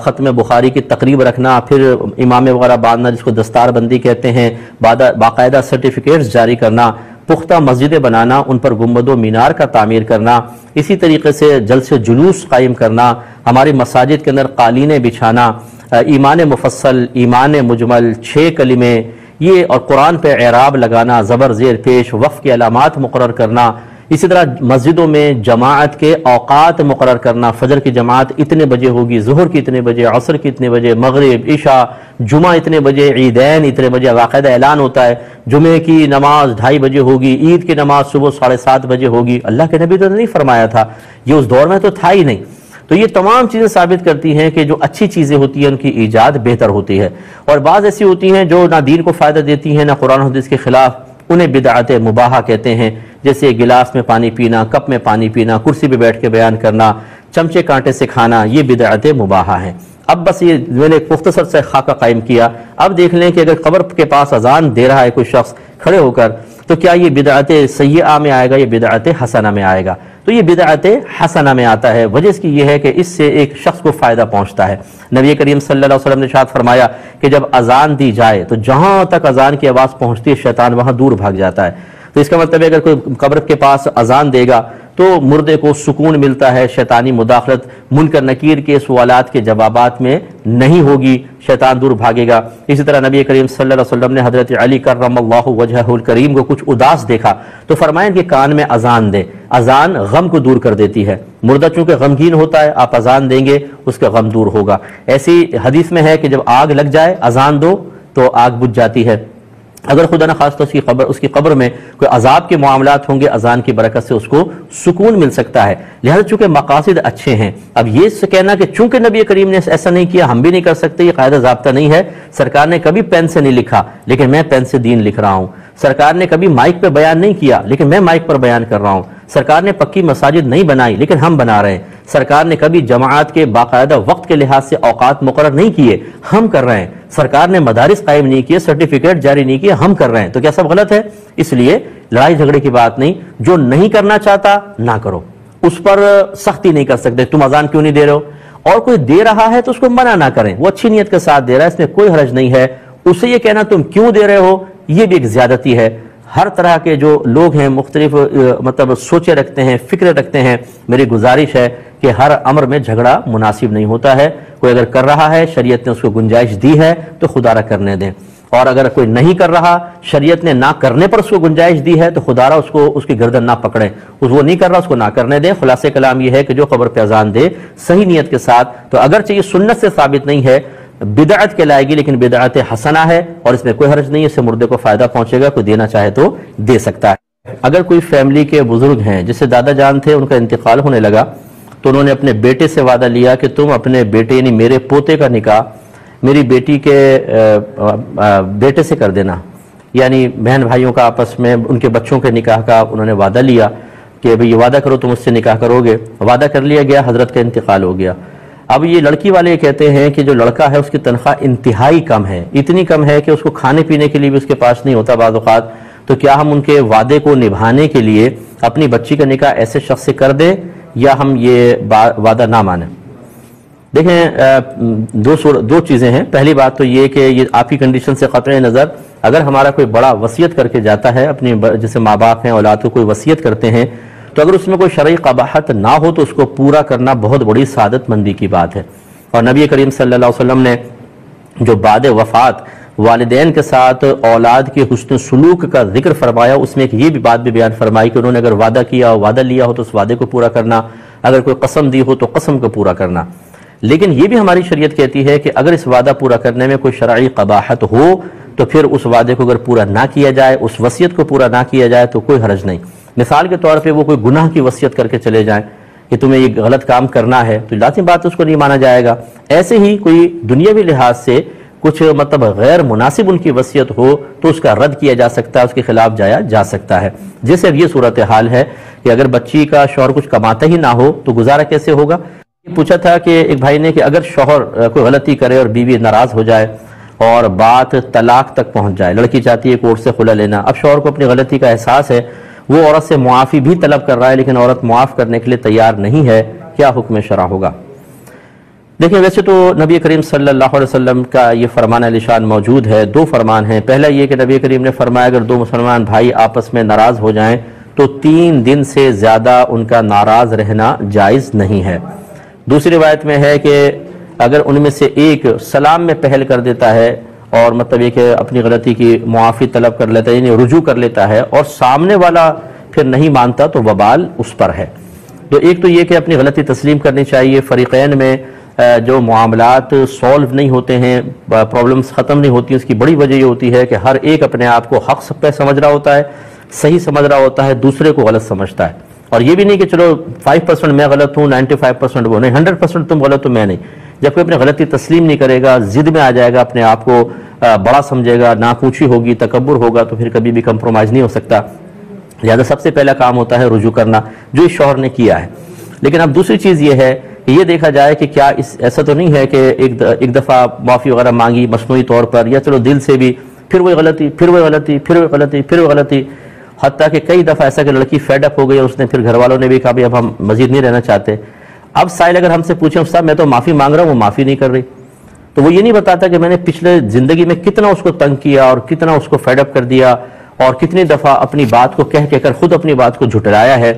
ختم بخاری کی تقریب رکھنا، پھر امام وغیرہ باندھنا جس کو دستار بندی کہتے ہیں، باقاعدہ سرٹیفکیٹس جاری کرنا، پختہ مسجدیں بنانا، ان پر گنبد و مینار کا تعمیر کرنا، اسی طریقے سے جلسے جلوس قائم کرنا، ہماری مساجد کے اندر قالینیں بچھانا، ایمان مفصل، ایمان مجمل، 6 کلمے، یہ اور قرآن پہ اعراب لگانا، زبر زیر پیش، وقف کی علامات مقرر کرنا، اسی طرح مسجدوں میں جماعت کے اوقات مقرر کرنا، فجر کی جماعت اتنے بجے ہوگی، ظہر کی اتنے بجے، عصر کی اتنے بجے، مغرب، عشاء، جمعہ اتنے بجے، عیدین اتنے بجے، باقاعدہ اعلان ہوتا ہے جمعے کی نماز 2:30 بجے ہوگی، عید کی نماز صبح 7:30 بجے ہوگی۔ اللہ کے نبی تو نہیں فرمایا تھا، یہ اس دور میں تو تھا ہی نہیں۔ تو یہ تمام چیزیں ثابت کرتی ہیں کہ جو اچھی چیزیں ہوتی ہیں ان کی ایجاد بہتر ہوتی ہے، اور بعض ایسی ہوتی ہیں جو نہ دین کو فائدہ دیتی ہیں نہ قرآن و حدیث کے خلاف، انہیں بدعت مباحہ کہتے ہیں، جیسے گلاس میں پانی پینا، کپ میں پانی پینا، کرسی پہ بیٹھ کے بیان کرنا، چمچے کانٹے سے کھانا، یہ بدعت مباحہ ہیں۔ اب بس یہ میں نے ایک مختصر سے خاکہ قائم کیا، اب دیکھ لیں کہ اگر قبر کے پاس اذان دے رہا ہے کوئی شخص کھڑے ہو کر تو کیا یہ بدعت سیئہ میں آئے گا یا بدعت حسنہ میں آئے گا؟ تو یہ بدعت حسنہ میں آتا ہے۔ وجہ اس کی یہ ہے کہ اس سے ایک شخص کو فائدہ پہنچتا ہے۔ نبی کریم صلی اللہ علیہ وسلم نے ارشاد فرمایا کہ جب اذان دی جائے تو جہاں تک اذان کی آواز پہنچتی ہے شیطان وہاں دور بھاگ جاتا ہے۔ تو اس کا مطلب ہے اگر کوئی قبر کے پاس اذان دے گا تو مردے کو سکون ملتا ہے، شیطانی مداخلت، منکر نکیر کے سوالات کے جوابات میں نہیں ہوگی، شیطان دور بھاگے گا۔ اسی طرح نبی کریم صلی اللہ علیہ وسلم نے حضرت علی کرم اللہ وجہہ الکریم کو کچھ اداس دیکھا تو فرمایا کہ کان میں اذان دے، اذان غم کو دور کر دیتی ہے، مردہ چونکہ غمگین ہوتا ہے، آپ اذان دیں گے اس کا غم دور ہوگا۔ ایسی حدیث میں ہے کہ جب آگ لگ جائے اذان دو تو آگ بجھ جاتی ہے۔ اگر خدا نخواستہ اس کی قبر میں کوئی عذاب کے معاملات ہوں گے، اذان کی برکت سے اس کو سکون مل سکتا ہے۔ لہذا چونکہ مقاصد اچھے ہیں، اب یہ کہنا کہ چونکہ نبی کریم نے ایسا نہیں کیا ہم بھی نہیں کر سکتے، یہ قاعدہ ضابطہ نہیں ہے۔ سرکار نے کبھی پین سے نہیں لکھا لیکن میں پین سے دین لکھ رہا ہوں۔ سرکار نے کبھی مائک پہ بیان نہیں کیا لیکن میں مائک پر بیان کر رہا ہوں۔ سرکار نے پکی مساجد نہیں بنائی لیکن ہم بنا رہے ہیں۔ سرکار نے کبھی جماعت کے باقاعدہ وقت کے لحاظ سے اوقات مقرر نہیں کیے، ہم کر رہے ہیں۔ سرکار نے مدارس قائم نہیں کیے، سرٹیفکیٹ جاری نہیں کیے، ہم کر رہے ہیں۔ تو کیا سب غلط ہے؟ اس لیے لڑائی جھگڑے کی بات نہیں، جو نہیں کرنا چاہتا نہ کرو، اس پر سختی نہیں کر سکتے۔ تم اذان کیوں نہیں دے رہے ہو؟ اور کوئی دے رہا ہے تو اس کو منع نہ کریں، وہ اچھی نیت کے ساتھ دے رہا ہے، اس میں کوئی حرج نہیں ہے۔ اسے یہ کہنا تم کیوں دے رہے ہو یہ بھی ایک زیادتی ہے۔ ہر طرح کے جو لوگ ہیں مختلف سوچیں رکھتے ہیں، فکریں رکھتے ہیں، میری گزارش ہے کہ ہر امر میں جھگڑا مناسب نہیں ہوتا ہے۔ کوئی اگر کر رہا ہے، شریعت نے اس کو گنجائش دی ہے تو خدا را کرنے دیں، اور اگر کوئی نہیں کر رہا، شریعت نے نہ کرنے پر اس کو گنجائش دی ہے تو خدا را اس کی گردن نہ پکڑیں، وہ نہیں کر رہا اس کو نہ کرنے دیں۔ خلاصہ کلام یہ ہے کہ جو قبر پہ اذان دے صحیح نیت کے ساتھ، تو اگرچہ یہ سنت سے ثابت نہیں ہے، بدعت کہلائے گی لیکن بدعت حسنہ ہے اور اس میں کوئی حرج نہیں ہے، اس سے مردے کو فائدہ پہنچے گا، کوئی دینا چاہے تو دے سکتا ہے۔ اگر کوئی فیملی کے بزرگ ہیں جیسے دادا جان تھے، ان کا انتقال ہونے لگا تو انہوں نے اپنے بیٹے سے وعدہ لیا کہ تم اپنے بیٹے یعنی میرے پوتے کا نکاح میری بیٹی کے بیٹے سے کر دینا، یعنی بہن بھائیوں کا آپس میں ان کے بچوں کے نکاح کا انہوں نے وعدہ لیا کہ بھئی یہ وعدہ کرو تم اس سے نکاح کرو گے۔ وعدہ کر لیا گیا، حضرت کا انتقال ہو گیا۔ اب یہ لڑکی والے کہتے ہیں کہ جو لڑکا ہے اس کی تنخواہ انتہائی کم ہے، اتنی کم ہے کہ اس کو کھانے پینے کے لیے بھی اس کے پاس نہیں ہوتا بعض اوقات، تو کیا ہم ان کے وعدے کو نبھانے کے لیے اپنی بچی کا نکاح ایسے شخص سے کر دیں یا ہم یہ وعدہ نہ مانیں؟ دیکھیں دو چیزیں ہیں۔ پہلی بات تو یہ کہ یہ آپ کی کنڈیشن سے قطع نظر اگر ہمارا کوئی بڑا وصیت کر کے جاتا ہے، اپنی جیسے ماں باپ ہیں اولاد کو کوئی وصیت کرتے ہیں، تو اگر اس میں کوئی شرعی قباحت نہ ہو تو اس کو پورا کرنا بہت بڑی سعادت مندی کی بات ہے۔ اور نبی کریم صلی اللہ علیہ وسلم نے جو بعد وفات والدین کے ساتھ اولاد کے حسن سلوک کا ذکر فرمایا، اس میں ایک یہ بھی بات بھی بیان فرمائی کہ انہوں نے اگر وعدہ کیا ہو، وعدہ لیا ہو تو اس وعدے کو پورا کرنا، اگر کوئی قسم دی ہو تو قسم کو پورا کرنا۔ لیکن یہ بھی ہماری شریعت کہتی ہے کہ اگر اس وعدہ پورا کرنے میں کوئی شرعی قباحت ہو تو پھر اس وعدے کو اگر پورا نہ کیا جائے، اس وصیت کو پورا نہ کیا جائے تو کوئی حرج نہیں۔ مثال کے طور پہ وہ کوئی گناہ کی وصیت کر کے چلے جائیں کہ تمہیں یہ غلط کام کرنا ہے، تو لازم بات اس کو نہیں مانا جائے گا۔ ایسے ہی کوئی دنیاوی لحاظ سے کچھ مطلب غیر مناسب ان کی وصیت ہو تو اس کا رد کیا جا سکتا ہے، اس کے خلاف جایا جا سکتا ہے۔ جیسے اب یہ صورتحال ہے کہ اگر بچی کا شوہر کچھ کماتا ہی نہ ہو تو گزارا کیسے ہوگا؟ یہ پوچھا تھا کہ ایک بھائی نے کہ اگر شوہر کوئی غلطی کرے اور بیوی ناراض ہو جائے اور بات طلاق تک پہنچ جائے، لڑکی چاہتی ہے کورٹ سے خلا لینا، اب شوہر کو اپنی غلطی کا احساس ہے، وہ عورت سے معافی بھی طلب کر رہا ہے لیکن عورت معاف کرنے کے لیے تیار نہیں ہے، کیا حکم شرع ہوگا؟ دیکھیں ویسے تو نبی کریم صلی اللہ علیہ وسلم کا یہ فرمان علی شان موجود ہے، دو فرمان ہیں۔ پہلا یہ کہ نبی کریم نے فرمایا اگر دو مسلمان بھائی آپس میں ناراض ہو جائیں تو 3 دن سے زیادہ ان کا ناراض رہنا جائز نہیں ہے۔ دوسری روایت میں ہے کہ اگر ان میں سے ایک سلام میں پہل کر دیتا ہے اور مطلب یہ کہ اپنی غلطی کی معافی طلب کر لیتا ہے، یعنی رجوع کر لیتا ہے، اور سامنے والا پھر نہیں مانتا تو وبال اس پر ہے۔ تو ایک تو یہ کہ اپنی غلطی تسلیم کرنی چاہیے۔ فریقین میں جو معاملات سولو نہیں ہوتے ہیں، پرابلمز ختم نہیں ہوتی، اس کی بڑی وجہ یہ ہوتی ہے کہ ہر ایک اپنے آپ کو حق پہ سمجھ رہا ہوتا ہے، صحیح سمجھ رہا ہوتا ہے، دوسرے کو غلط سمجھتا ہے۔ اور یہ بھی نہیں کہ چلو 5% میں غلط ہوں 95% وہ نہیں، 100% تم غلط ہو میں نہیں۔ جب کوئی اپنی غلطی تسلیم نہیں کرے گا، ضد میں آ جائے گا، اپنے آپ کو بڑا سمجھے گا، ناپوچھی ہوگی، تکبر ہوگا، تو پھر کبھی بھی کمپرومائز نہیں ہو سکتا۔ لہذا سب سے پہلا کام ہوتا ہے رجوع کرنا، جو اس شوہر نے کیا ہے۔ لیکن اب دوسری چیز یہ ہے کہ یہ دیکھا جائے کہ کیا ایسا تو نہیں ہے کہ ایک دفعہ معافی وغیرہ مانگی مصنوعی طور پر، یا چلو دل سے بھی، پھر وہی غلطی، پھر وہی غلطی، پھر وہی غلطی، پھر وہی غلطی، حتیٰ کہ کئی دفعہ ایسا کہ لڑکی فیڈ اپ ہو گئی، اس نے پھر گھر والوں نے بھی کہا بھی اب ہم مزید نہیں رہنا چاہتے۔ اب سائل اگر ہم سے پوچھیں استاد میں تو معافی مانگ رہا ہوں، وہ معافی نہیں کر رہی، تو وہ یہ نہیں بتاتا کہ میں نے پچھلے زندگی میں کتنا اس کو تنگ کیا اور کتنا اس کو فیڈ اپ کر دیا اور کتنی دفعہ اپنی بات کو کہہ کر خود اپنی بات کو جھٹلایا ہے۔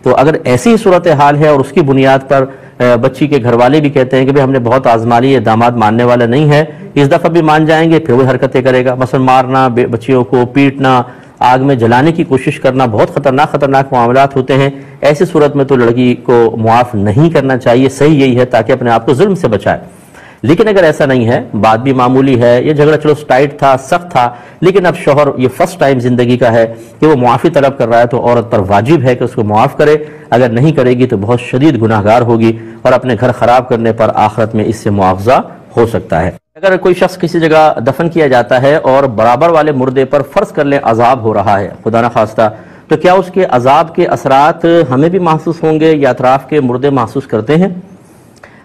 تو اگر ایسی صورتحال ہے اور اس کی بنیاد پر بچی کے گھر والے بھی کہتے ہیں کہ ہم نے بہت آزما لی، یہ داماد ماننے والا نہیں ہے، اس دفعہ بھی مان جائیں گے، پھر وہ حرکتیں کرے گا، مثلا مارنا، بچیوں کو پیٹنا، آگ میں جلانے کی کوشش کرنا، بہت خطرناک معاملات ہوتے ہیں۔ ایسی صورت میں تو لڑکی کو معاف نہیں کرنا چاہیے، صحیح یہی ہے تاکہ اپنے آپ کو ظلم سے بچائے۔ لیکن اگر ایسا نہیں ہے، بات بھی معمولی ہے، یہ جھگڑا چلو ٹائٹ تھا، سخت تھا، لیکن اب شوہر یہ فرسٹ ٹائم زندگی کا ہے کہ وہ معافی طلب کر رہا ہے، تو عورت پر واجب ہے کہ اس کو معاف کرے۔ اگر نہیں کرے گی تو بہت شدید گناہگار ہوگی اور اپنے گھر خراب کرنے پر آخرت میں اس سے معاوضہ ہو سکتا ہے۔ اگر کوئی شخص کسی جگہ دفن کیا جاتا ہے اور برابر والے مردے پر فرض کر لیں عذاب ہو رہا ہے، خدا نخواستہ، تو کیا اس کے عذاب کے اثرات ہمیں بھی محسوس ہوں گے یا اطراف کے مردے محسوس کرتے ہیں؟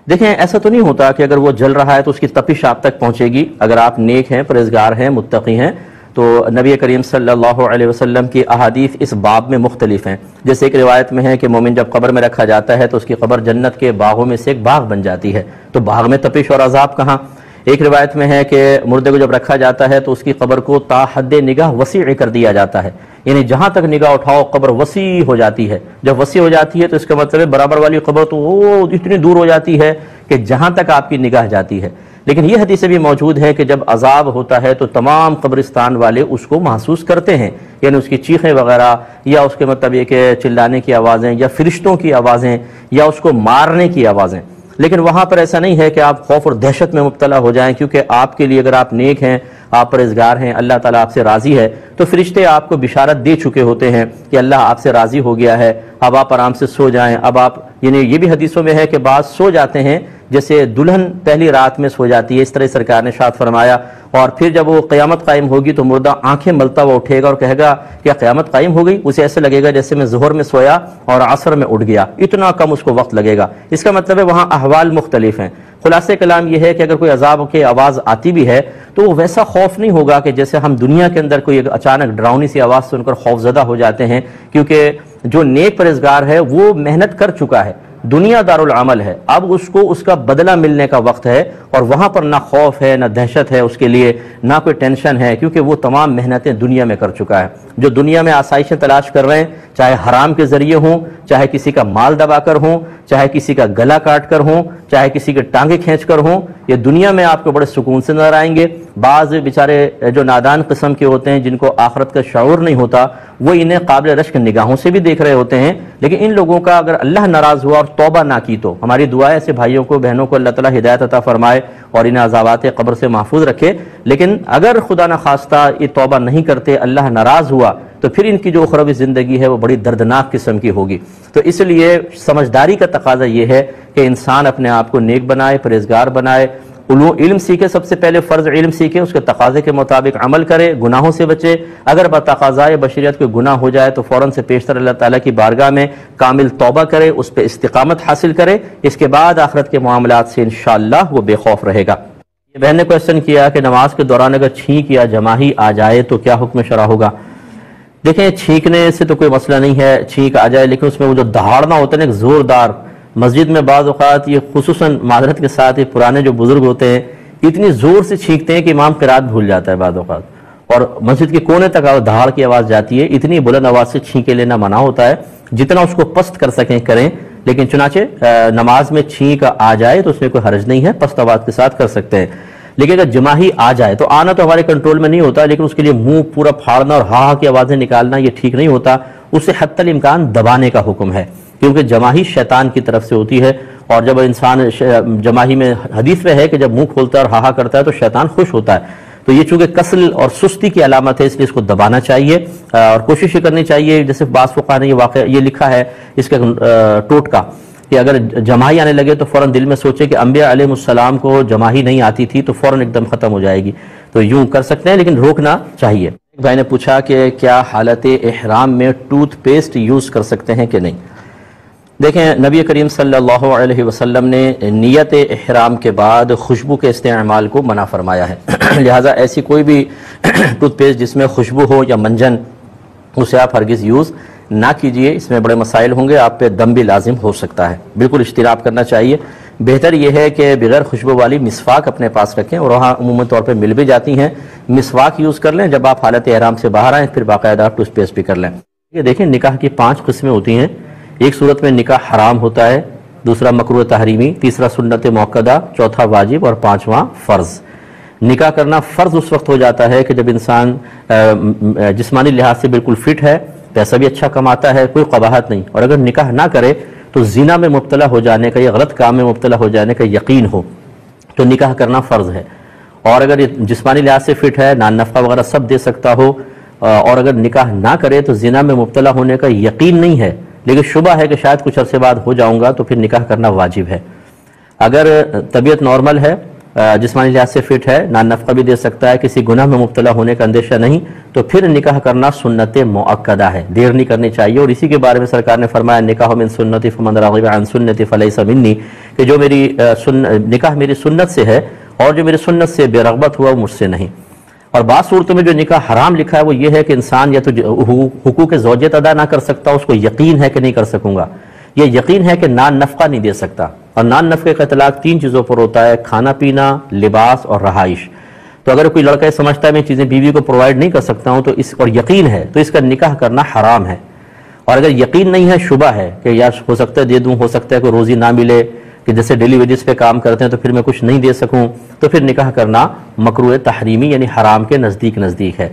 دیکھیں ایسا تو نہیں ہوتا کہ اگر وہ جل رہا ہے تو اس کی تپش آپ تک پہنچے گی۔ اگر آپ نیک ہیں، پرہیزگار ہیں، متقی ہیں، تو نبی کریم صلی اللہ علیہ وسلم کی احادیث اس باب میں مختلف ہیں۔ جیسے ایک روایت میں ہے کہ مومن جب قبر میں رکھا جاتا ہے تو اس کی قبر جنت کے باغوں میں سے ایک باغ بن جاتی ہے، تو باغ میں تپش اور عذاب کہاں؟ ایک روایت میں ہے کہ مردے کو جب رکھا جاتا ہے تو اس کی قبر کو تا حد نگاہ وسیع کر دیا جاتا ہے، یعنی جہاں تک نگاہ اٹھاؤ قبر وسیع ہو جاتی ہے۔ جب وسیع ہو جاتی ہے تو اس کا مطلب ہے برابر والی قبر تو وہ اتنی دور ہو جاتی ہے کہ جہاں تک آپ کی نگاہ جاتی ہے۔ لیکن یہ حدیث بھی موجود ہے کہ جب عذاب ہوتا ہے تو تمام قبرستان والے اس کو محسوس کرتے ہیں، یعنی اس کی چیخیں وغیرہ، یا اس کے مطلب یہ کہ چلانے کی آوازیں، یا فرشتوں کی آوازیں، یا اس کو مارنے کی آوازیں۔ لیکن وہاں پر ایسا نہیں ہے کہ آپ خوف اور دہشت میں مبتلا ہو جائیں، کیونکہ آپ کے لیے اگر آپ نیک ہیں، آپ پرہیزگار ہیں، اللہ تعالیٰ آپ سے راضی ہے، تو فرشتے آپ کو بشارت دے چکے ہوتے ہیں کہ اللہ آپ سے راضی ہو گیا ہے، اب آپ آرام سے سو جائیں۔ اب آپ یعنی یہ بھی حدیثوں میں ہے کہ بعض سو جاتے ہیں جیسے دلہن پہلی رات میں سو جاتی ہے، اس طرح سرکار نے ارشاد فرمایا، اور پھر جب وہ قیامت قائم ہوگی تو مردہ آنکھیں ملتا ہوا اٹھے گا اور کہے گا کیا قیامت قائم ہو گئی؟ اسے ایسے لگے گا جیسے میں ظہر میں سویا اور عصر میں اٹھ گیا، اتنا کم اس کو وقت لگے گا۔ اس کا مطلب ہے وہاں احوال مختلف ہیں۔ خلاصہ کلام یہ ہے کہ اگر کوئی عذاب کی آواز آتی بھی ہے تو وہ ویسا خوف نہیں ہوگا کہ جیسے ہم دنیا کے اندر کوئی اچانک ڈراؤنی سی آواز سن کر خوف زدہ ہو جاتے ہیں، کیونکہ جو نیک پرہیزگار ہے وہ محنت کر چکا ہے، دنیا دارالعمل ہے، اب اس کو اس کا بدلہ ملنے کا وقت ہے، اور وہاں پر نہ خوف ہے، نہ دہشت ہے اس کے لیے، نہ کوئی ٹینشن ہے، کیونکہ وہ تمام محنتیں دنیا میں کر چکا ہے۔ جو دنیا میں آسائشیں تلاش کر رہے ہیں، چاہے حرام کے ذریعے ہوں، چاہے کسی کا مال دبا کر ہوں، چاہے کسی کا گلا کاٹ کر ہوں، چاہے کسی کے ٹانگیں کھینچ کر ہوں، یہ دنیا میں آپ کو بڑے سکون سے نظر آئیں گے۔ بعض بیچارے جو نادان قسم کے ہوتے ہیں، جن کو آخرت کا شعور نہیں ہوتا، وہ انہیں قابل رشک نگاہوں سے بھی دیکھ رہے ہوتے ہیں، لیکن ان لوگوں کا اگر اللہ ناراض ہوا اور توبہ نہ کی تو ہماری دعا ہے ایسے بھائیوں کو، بہنوں کو اللہ تعالیٰ ہدایت عطا فرمائے اور انہیں عذابات قبر سے محفوظ رکھے۔ لیکن اگر خدا نخواستہ یہ توبہ نہیں کرتے، اللہ ناراض ہوا، تو پھر ان کی جو اخروی زندگی ہے وہ بڑی دردناک قسم کی ہوگی۔ تو اس لیے سمجھداری کا تقاضا یہ ہے کہ انسان اپنے آپ کو نیک بنائے، پرہیزگار بنائے، علم سیکھے، سب سے پہلے فرض علم سیکھے، اس کے تقاضے کے مطابق عمل کرے، گناہوں سے بچے، اگر بتقاضائے بشریت کوئی گناہ ہو جائے تو فوراً سے پیشتر اللہ تعالیٰ کی بارگاہ میں کامل توبہ کرے، اس پہ استقامت حاصل کرے، اس کے بعد آخرت کے معاملات سے انشاءاللہ وہ بے خوف رہے گا۔ یہ بہن نے کویسچن کیا کہ نماز کے دوران اگر چھینک یا جماہی آ جائے تو کیا حکم شرع ہوگا؟ دیکھیں، چھینکنے سے تو کوئی مسئلہ نہیں ہے، چھینک آ جائے، لیکن اس میں وہ جو دہاڑنا ہوتا ہے نا زوردار، مسجد میں بعض اوقات یہ خصوصاً معذرت کے ساتھ یہ پرانے جو بزرگ ہوتے ہیں اتنی زور سے چھینکتے ہیں کہ امام قرات بھول جاتا ہے بعض اوقات، اور مسجد کے کونے تک دہاڑ کی آواز جاتی ہے، اتنی بلند آواز سے چھینکے لینا منع ہوتا ہے، جتنا اس کو پست کر سکیں کریں، لیکن چنانچہ نماز میں چھینک آ جائے تو اس میں کوئی حرج نہیں ہے، پست آواز کے ساتھ کر سکتے ہیں۔ لیکن اگر جماہی آ جائے تو آنا تو ہمارے کنٹرول میں نہیں ہوتا، لیکن اس کے لیے منہ پورا پھاڑنا اور ہاں کی آوازیں نکالنا یہ ٹھیک نہیں ہوتا، اسے حتی الامکان دبانے کا حکم ہے، کیونکہ جماہی شیطان کی طرف سے ہوتی ہے، اور جب انسان جماہی میں حدیث میں ہے کہ جب منہ کھولتا ہے اور ہاہا کرتا ہے تو شیطان خوش ہوتا ہے، تو یہ چونکہ کسل اور سستی کی علامت ہے، اس لیے اس کو دبانا چاہیے اور کوشش کرنی چاہیے۔ جیسے بعض فقہاء نے یہ لکھا ہے اس کا ٹوٹکا کہ اگر جماہی آنے لگے تو فوراً دل میں سوچے کہ انبیاء علیہ السلام کو جماہی نہیں آتی تھی تو فوراً ایک دم ختم ہو جائے گی، تو یوں کر سکتے ہیں، لیکن روکنا چاہیے۔ ایک بھائی نے پوچھا کہ کیا حالت احرام میں ٹوتھ پیسٹ یوز کر سکتے ہیں کہ نہیں؟ دیکھیں، نبی کریم صلی اللہ علیہ وسلم نے نیت احرام کے بعد خوشبو کے استعمال کو منع فرمایا ہے، لہٰذا ایسی کوئی بھی ٹوتھ پیسٹ جس میں خوشبو ہو یا منجن، اسے آپ ہرگز یوز نہ کیجئے، اس میں بڑے مسائل ہوں گے، آپ پہ دم بھی لازم ہو سکتا ہے، بالکل اجتناب کرنا چاہیے۔ بہتر یہ ہے کہ بغیر خوشبو والی مسواک اپنے پاس رکھیں، اور وہاں عموماً طور پہ مل بھی جاتی ہیں، مسواک یوز کر لیں جب آپ حالت احرام سے باہر آئیں، پھر باقاعدہ ٹوتھ پیسٹ بھی کر لیں۔ یہ دیکھیں، نکاح کی 5 قسمیں ہوتی ہیں، ایک صورت میں نکاح حرام ہوتا ہے، دوسرا مکروہ تحریمی، تیسرا سنت موقدہ، چوتھا واجب اور 5واں فرض۔ نکاح کرنا فرض اس وقت ہو جاتا ہے کہ جب انسان جسمانی لحاظ سے بالکل فٹ ہے، پیسہ بھی اچھا کماتا ہے، کوئی قباحت نہیں، اور اگر نکاح نہ کرے تو زنا میں مبتلا ہو جانے کا یا غلط کام میں مبتلا ہو جانے کا یقین ہو تو نکاح کرنا فرض ہے۔ اور اگر یہ جسمانی لحاظ سے فٹ ہے، نان نفقہ وغیرہ سب دے سکتا ہو، اور اگر نکاح نہ کرے تو زنا میں مبتلا ہونے کا یقین نہیں ہے، لیکن شبہ ہے کہ شاید کچھ عرصے بعد ہو جاؤں گا، تو پھر نکاح کرنا واجب ہے۔ اگر طبیعت نارمل ہے، جسمانی لحاظ سے فٹ ہے، نان نفقہ بھی دے سکتا ہے، کسی گناہ میں مبتلا ہونے کا اندیشہ نہیں، تو پھر نکاح کرنا سنت مؤکدہ ہے، دیر نہیں کرنی چاہیے۔ اور اسی کے بارے میں سرکار نے فرمایا نکاح من سنتی فمن رغب عن سنتی فلیس منی، کہ جو میری نکاح میری سنت سے ہے اور جو میری سنت سے بے رغبت ہوا وہ مجھ سے نہیں۔ اور بعض صورتوں میں جو نکاح حرام لکھا ہے وہ یہ ہے کہ انسان یا تو حقوق زوجیت ادا نہ کر سکتا، اس کو یقین ہے کہ نہیں کر سکوں گا، یہ یقین ہے کہ نان نفقہ نہیں دے سکتا، اور نان نفقے کا اطلاق 3 چیزوں پر ہوتا ہے، کھانا پینا، لباس اور رہائش۔ تو اگر کوئی لڑکا سمجھتا ہے میں چیزیں بیوی کو پرووائڈ نہیں کر سکتا ہوں تو اور یقین ہے تو اس کا نکاح کرنا حرام ہے۔ اور اگر یقین نہیں ہے، شبہ ہے کہ یا ہو سکتا ہے دے دوں، ہو سکتا ہے کہ روزی نہ ملے، کہ جیسے ڈیلی ویجز پہ کام کرتے ہیں تو پھر میں کچھ نہیں دے سکوں، تو پھر نکاح کرنا مکروہ تحریمی یعنی حرام کے نزدیک ہے۔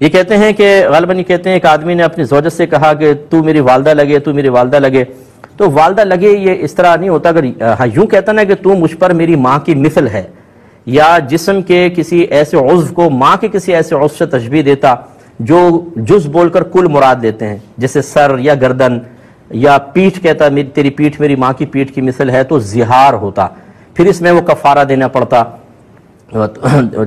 یہ کہتے ہیں کہ غالباً یہ کہتے ہیں ایک آدمی نے اپنی زوجت سے کہا کہ تو میری والدہ لگے، تو میری والدہ لگے، تو والدہ لگے یہ اس طرح نہیں ہوتا، اگر یوں کہتا نا کہ تو مجھ پر میری ماں کی مثل ہے، یا جسم کے کسی ایسے عضو کو ماں کے کسی ایسے عضو سے تشبیہ دیتا جو جز بول کر کل مراد لیتے ہیں، جیسے سر یا گردن یا پیٹھ، کہتا تیری پیٹھ میری ماں کی پیٹھ کی مثل ہے، تو زہار ہوتا، پھر اس میں وہ کفارہ دینا پڑتا،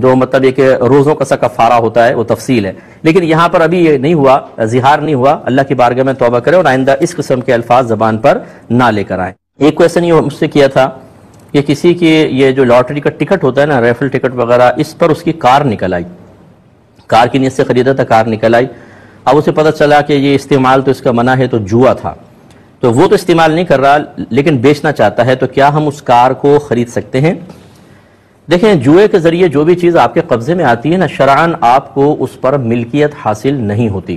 جو مطلب یہ کہ روزوں کا سا کفارہ ہوتا ہے، وہ تفصیل ہے۔ لیکن یہاں پر ابھی یہ نہیں ہوا، زہار نہیں ہوا، اللہ کی بارگاہ میں توبہ کرے اور آئندہ اس قسم کے الفاظ زبان پر نہ لے کر آئیں۔ ایک کویسچن یہ مجھ سے کیا تھا کہ کسی کی یہ جو لاٹری کا ٹکٹ ہوتا ہے نا، ریفل ٹکٹ وغیرہ، اس پر اس کی کار نکل آئی، کار کی نیت سے خریدا تھا، کار نکل آئی، اب اسے پتہ چلا کہ یہ استعمال تو اس کا منع ہے، تو جوا تھا، تو وہ تو استعمال نہیں کر رہا لیکن بیچنا چاہتا ہے، تو کیا ہم اس کار کو خرید سکتے ہیں؟ دیکھیں، جوئے کے ذریعے جو بھی چیز آپ کے قبضے میں آتی ہے نا، شرعاً آپ کو اس پر ملکیت حاصل نہیں ہوتی،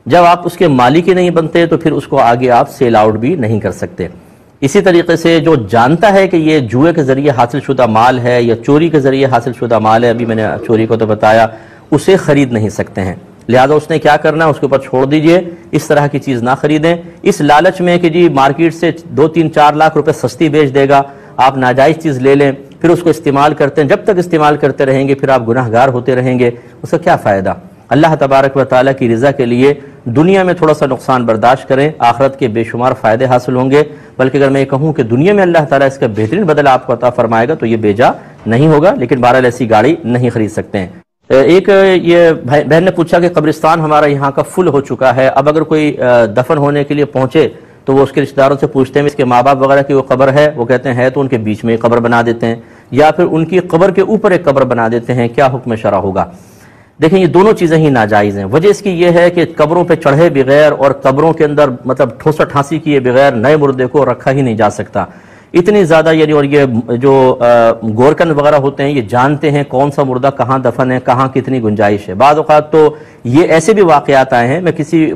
جب آپ اس کے مالک ہی نہیں بنتے تو پھر اس کو آگے آپ سیل آؤٹ بھی نہیں کر سکتے۔ اسی طریقے سے جو جانتا ہے کہ یہ جوئے کے ذریعے حاصل شدہ مال ہے یا چوری کے ذریعے حاصل شدہ مال ہے، ابھی میں نے چوری کو تو بتایا، اسے خرید نہیں سکتے ہیں، لہذا اس نے کیا کرنا ہے، اس کے اوپر چھوڑ دیجئے، اس طرح کی چیز نہ خریدیں، اس لالچ میں کہ جی مارکیٹ سے 2-3-4 لاکھ روپے سستی بیچ دے گا، آپ ناجائز چیز لے لیں، پھر اس کو استعمال کرتے ہیں، جب تک استعمال کرتے رہیں گے پھر آپ گناہگار ہوتے رہیں گے، اس کا کیا فائدہ؟ اللہ تبارک و تعالیٰ کی رضا کے لیے دنیا میں تھوڑا سا نقصان برداشت کریں، آخرت کے بے شمار فائدے حاصل ہوں گے، بلکہ اگر میں یہ کہوں کہ دنیا میں اللہ تعالیٰ اس کا بہترین بدلہ آپ کو عطا فرمائے گا تو یہ بیجا نہیں ہوگا، لیکن بہرحال ایسی گاڑی نہیں خرید سکتے ہیں۔ ایک یہ بہن نے پوچھا کہ قبرستان ہمارا یہاں کا فل ہو چکا ہے، اب اگر کوئی دفن ہونے کے لیے پہنچے تو وہ اس کے رشتہ داروں سے پوچھتے ہیں اس کے ماں باپ وغیرہ کی وہ قبر ہے، وہ کہتے ہیں ہے تو ان کے بیچ میں قبر بنا دیتے ہیں، یا پھر ان کی قبر کے اوپر ایک قبر بنا دیتے ہیں، کیا حکم شرع ہوگا؟ دیکھیں یہ دونوں چیزیں ہی ناجائز ہیں۔ وجہ اس کی یہ ہے کہ قبروں پہ چڑھے بغیر اور قبروں کے اندر مطلب ٹھوسا ٹھانسی کیے بغیر نئے مردے کو رکھا ہی نہیں جا سکتا، اتنی زیادہ یعنی، اور یہ جو گورکن وغیرہ ہوتے ہیں یہ جانتے ہیں کون سا مردہ کہاں دفن ہے، کہاں کتنی گنجائش ہے۔ بعض اوقات تو یہ ایسے بھی واقعات آئے ہیں، میں کسی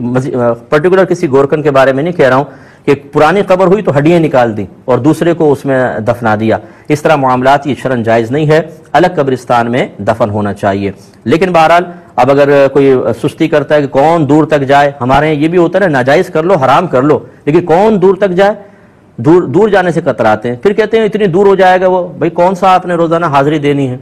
پرٹیکولر کسی گورکن کے بارے میں نہیں کہہ رہا ہوں، کہ پرانی قبر ہوئی تو ہڈیاں نکال دیں اور دوسرے کو اس میں دفنا دیا، اس طرح معاملات یہ شرعاً جائز نہیں ہے، الگ قبرستان میں دفن ہونا چاہیے۔ لیکن بہرحال اب اگر کوئی سستی کرتا ہے کہ کون دور تک جائے، ہمارے یہاں یہ بھی ہوتا ہے نا، ناجائز کر لو حرام کر لو، لیکن کون دور تک جائے، دور جانے سے کتراتے ہیں، پھر کہتے ہیں اتنی دور ہو جائے گا وہ، بھائی کون سا آپ نے روزانہ حاضری دینی ہے،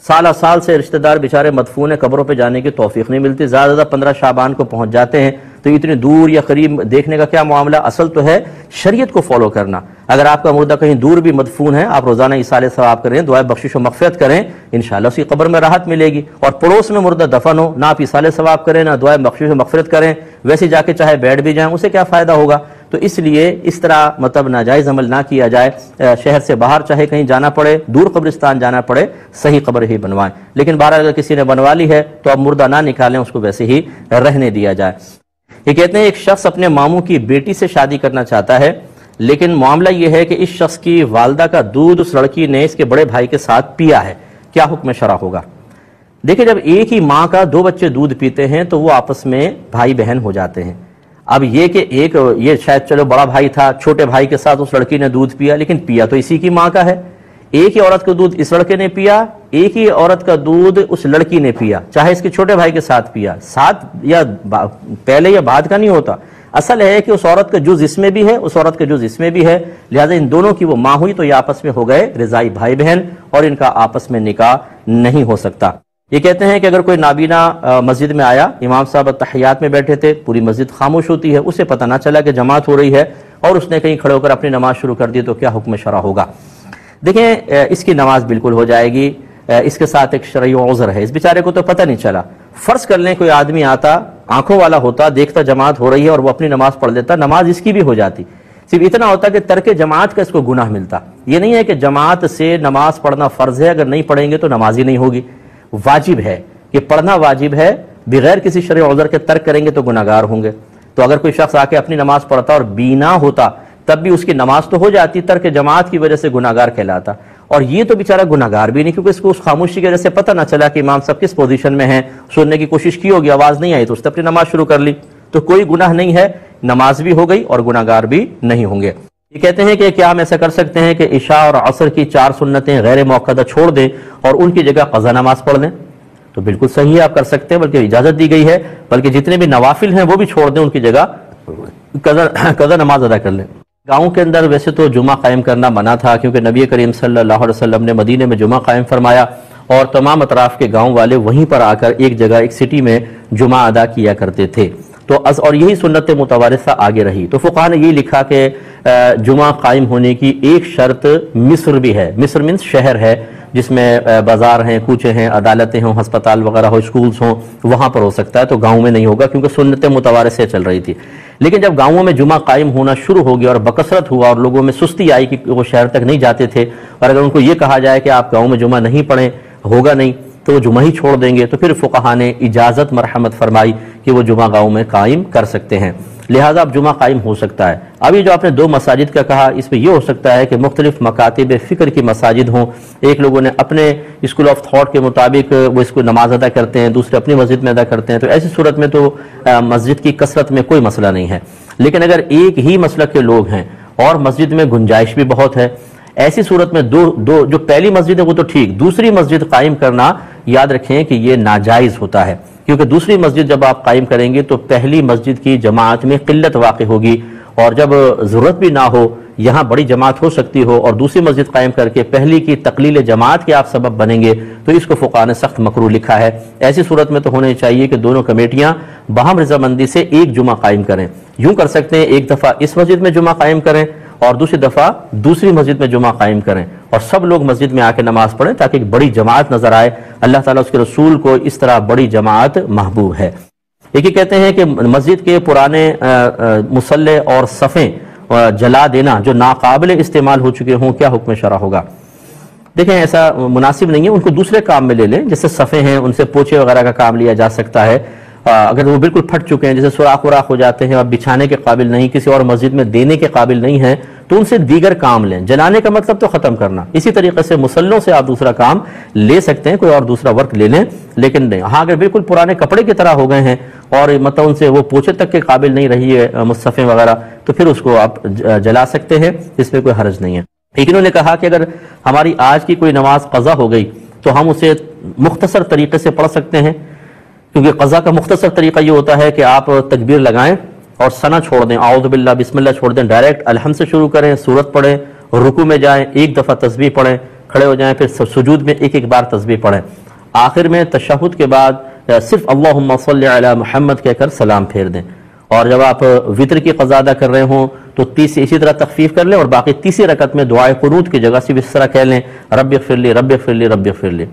سالہ سال سے رشتہ دار بیچارے مدفون ہیں، قبروں پہ جانے کی توفیق نہیں ملتی، زیادہ زیادہ 15 شعبان کو پہنچ جاتے ہیں، تو اتنی دور یا قریب دیکھنے کا کیا معاملہ؟ اصل تو ہے شریعت کو فالو کرنا۔ اگر آپ کا مردہ کہیں دور بھی مدفون ہے، آپ روزانہ ایصال ثواب کریں، دعائے بخشش و مغفرت کریں، انشاءاللہ اسی قبر میں راحت ملے گی۔ اور پڑوس میں مردہ دفن ہو، نہ آپ ایصال ثواب کریں نہ دعائے بخشش و مغفرت کریں، ویسے جا کے چاہے بیٹھ بھی جائیں، اسے کیا فائدہ ہوگا؟ تو اس لیے اس طرح مطلب ناجائز عمل نہ کیا جائے، شہر سے باہر چاہے کہیں جانا پڑے، دور قبرستان جانا پڑے، صحیح قبر ہی بنوائیں۔ لیکن بہرحال اگر کسی نے بنوا لی ہے تو اب مردہ نہ نکالیں، اس کو ویسے ہی رہنے دیا جائے۔ یہ کہتے ہیں ایک شخص اپنے ماموں کی بیٹی سے شادی کرنا چاہتا ہے، لیکن معاملہ یہ ہے کہ اس شخص کی والدہ کا دودھ اس لڑکی نے اس کے بڑے بھائی کے ساتھ پیا ہے، کیا حکم شرع ہوگا؟ دیکھیں جب ایک ہی ماں کا دو بچے دودھ پیتے ہیں تو وہ آپس میں بھائی بہن ہو جاتے ہیں۔ اب یہ کہ یہ شاید چلو بڑا بھائی تھا، چھوٹے بھائی کے ساتھ اس لڑکی نے دودھ پیا، لیکن پیا تو اسی کی ماں کا ہے۔ ایک ہی عورت کا دودھ اس لڑکے نے پیا، ایک ہی عورت کا دودھ اس لڑکی نے پیا، چاہے اس کے چھوٹے بھائی کے ساتھ پیا، ساتھ یا پہلے یا بعد کا نہیں ہوتا، اصل ہے کہ اس عورت کا جز اس میں بھی ہے، اس عورت کا جز اس میں بھی ہے، لہذا ان دونوں کی وہ ماں ہوئی تو یہ آپس میں ہو گئے رضائی بھائی بہن، اور ان کا آپس میں نکاح نہیں ہو سکتا۔ یہ کہتے ہیں کہ اگر کوئی نابینا مسجد میں آیا، امام صاحب تحیات میں بیٹھے تھے، پوری مسجد خاموش ہوتی ہے، اسے پتہ نہ چلا کہ جماعت ہو رہی ہے اور اس نے کہیں کھڑے ہو کر اپنی نماز شروع کر دی، تو کیا حکم شرع ہوگا؟ دیکھیں اس کی نماز بالکل ہو جائے گی، اس کے ساتھ ایک شرعی عذر ہے، اس بیچارے کو تو پتہ نہیں چلا۔ فرض کر لیں کوئی آدمی آتا، آنکھوں والا ہوتا، دیکھتا جماعت ہو رہی ہے اور وہ اپنی نماز پڑھ لیتا، نماز اس کی بھی ہو جاتی، صرف اتنا ہوتا کہ ترک جماعت کا اس کو گناہ ملتا۔ یہ نہیں ہے کہ جماعت سے نماز پڑھنا فرض ہے، اگر نہیں پڑھیں گے تو نماز ہی نہیں ہوگی، واجب ہے کہ پڑھنا واجب ہے، بغیر کسی شرعی عذر کے ترک کریں گے تو گناہگار ہوں گے۔ تو اگر کوئی شخص آ کے اپنی نماز پڑھتا اور بینا ہوتا تب بھی اس کی نماز تو ہو جاتی، ترک جماعت کی وجہ سے گناہگار کہلاتا، اور یہ تو بیچارہ گناہگار بھی نہیں، کیونکہ اس کو اس خاموشی کی وجہ سے پتہ نہ چلا کہ امام صاحب کس پوزیشن میں ہیں، سننے کی کوشش کی ہوگی، آواز نہیں آئی تو اس نے اپنی نماز شروع کر لی، تو کوئی گناہ نہیں ہے، نماز بھی ہو گئی اور گناہگار بھی نہیں ہوں گے۔ یہ کہتے ہیں کہ کیا ہم ایسا کر سکتے ہیں کہ عشاء اور عصر کی 4 سنتیں غیر موقدہ چھوڑ دیں اور ان کی جگہ قضا نماز پڑھ دیں؟ تو بالکل صحیح ہے، آپ کر سکتے ہیں، بلکہ اجازت دی گئی ہے، بلکہ جتنے بھی نوافل ہیں وہ بھی چھوڑ دیں، ان کی جگہ قضا نماز ادا کر لیں۔ گاؤں کے اندر ویسے تو جمعہ قائم کرنا منع تھا، کیونکہ نبی کریم صلی اللہ علیہ وسلم نے مدینے میں جمعہ قائم فرمایا اور تمام اطراف کے گاؤں والے وہیں پر آ کر ایک جگہ ایک سٹی میں جمعہ ادا کیا کرتے تھے، تو اور یہی سنت متوارثہ آگے رہی۔ تو فقہاء نے یہی لکھا کہ جمعہ قائم ہونے کی ایک شرط مصر بھی ہے، مصر مینس شہر ہے جس میں بازار ہیں، کوچے ہیں، عدالتیں ہوں، ہسپتال وغیرہ ہو، اسکولز ہوں، وہاں پر ہو سکتا ہے، تو گاؤں میں نہیں ہوگا کیونکہ سنت متوارثہ چل رہی تھی۔ لیکن جب گاؤں میں جمعہ قائم ہونا شروع ہو گیا اور بکثرت ہوا اور لوگوں میں سستی آئی کہ وہ شہر تک نہیں جاتے تھے، اور اگر ان کو یہ کہا جائے کہ آپ گاؤں میں جمعہ نہیں پڑھیں ہوگا نہیں تو وہ جمعہ ہی چھوڑ دیں گے، تو پھر فقہاء نے اجازت مرحمت فرمائی کہ وہ جمعہ گاؤں میں قائم کر سکتے ہیں، لہٰذا اب جمعہ قائم ہو سکتا ہے۔ ابھی جو آپ نے 2 مساجد کا کہا، اس میں یہ ہو سکتا ہے کہ مختلف مکاتب فکر کی مساجد ہوں، ایک لوگوں نے اپنے اسکول آف تھاٹ کے مطابق وہ اس کو نماز ادا کرتے ہیں، دوسرے اپنی مسجد میں ادا کرتے ہیں، تو ایسی صورت میں تو مسجد کی کثرت میں کوئی مسئلہ نہیں ہے۔ لیکن اگر ایک ہی مسلک کے لوگ ہیں اور مسجد میں گنجائش بھی بہت ہے، ایسی صورت میں دو جو پہلی مسجد ہے وہ تو ٹھیک، دوسری مسجد قائم کرنا یاد رکھیں کہ یہ ناجائز ہوتا ہے، کیونکہ دوسری مسجد جب آپ قائم کریں گے تو پہلی مسجد کی جماعت میں قلت واقع ہوگی، اور جب ضرورت بھی نہ ہو یہاں بڑی جماعت ہو سکتی ہو اور دوسری مسجد قائم کر کے پہلی کی تقلیل جماعت کے آپ سبب بنیں گے تو اس کو فقہاء نے سخت مکروہ لکھا ہے۔ ایسی صورت میں تو ہونے چاہیے کہ دونوں کمیٹیاں باہم رضامندی سے ایک جمعہ قائم کریں۔ یوں کر سکتے ہیں ایک دفعہ اس مسجد میں جمعہ قائم کریں اور دوسری دفعہ دوسری مسجد میں جمعہ قائم کریں اور سب لوگ مسجد میں آ کے نماز پڑھیں تاکہ ایک بڑی جماعت نظر آئے۔ اللہ تعالیٰ اس کے رسول کو اس طرح بڑی جماعت محبوب ہے۔ ایک ہی کہتے ہیں کہ مسجد کے پرانے مصلے اور صفیں جلا دینا جو ناقابل استعمال ہو چکے ہوں، کیا حکم شرع ہوگا؟ دیکھیں ایسا مناسب نہیں ہے، ان کو دوسرے کام میں لے لیں، جیسے صفیں ہیں ان سے پوچھے وغیرہ کا کام لیا جا سکتا ہے۔ اگر وہ بالکل پھٹ چکے ہیں، جیسے سوراخ وراخ ہو جاتے ہیں اور بچھانے کے قابل نہیں، کسی اور مسجد میں دینے کے قابل نہیں ہیں، تو ان سے دیگر کام لیں۔ جلانے کا مطلب تو ختم کرنا، اسی طریقے سے مسلوں سے آپ دوسرا کام لے سکتے ہیں، کوئی اور دوسرا ورک لے لیں، لیکن نہیں۔ ہاں اگر بالکل پرانے کپڑے کی طرح ہو گئے ہیں اور مطلب ان سے وہ پوچھے تک کے قابل نہیں رہی ہے مصطفے وغیرہ، تو پھر اس کو آپ جلا سکتے ہیں، اس میں کوئی حرج نہیں ہے۔ لیکن انہوں نے کہا کہ اگر ہماری آج کی کوئی نماز قضا ہو گئی تو ہم اسے مختصر طریقے سے پڑھ سکتے ہیں، کیونکہ قضا کا مختصر طریقہ یہ ہوتا ہے کہ آپ تکبیر لگائیں اور ثنا چھوڑ دیں، اعوذ باللہ بسم اللہ چھوڑ دیں، ڈائریکٹ الحمد سے شروع کریں، سورت پڑھیں، رکوع میں جائیں، ایک دفعہ تسبیح پڑھیں، کھڑے ہو جائیں، پھر سجود میں ایک بار تسبیح پڑھیں، آخر میں تشہد کے بعد صرف اللہم صلی علی محمد کہہ کر سلام پھیر دیں۔ اور جب آپ وطر کی قضا ادا کر رہے ہوں تو اسی طرح تخفیف کر لیں اور باقی تیسری رکعت میں دعائے قنوت کی جگہ صرف اس طرح کہہ لیں رب اغفر لی رب اغفر لی رب اغفر لی،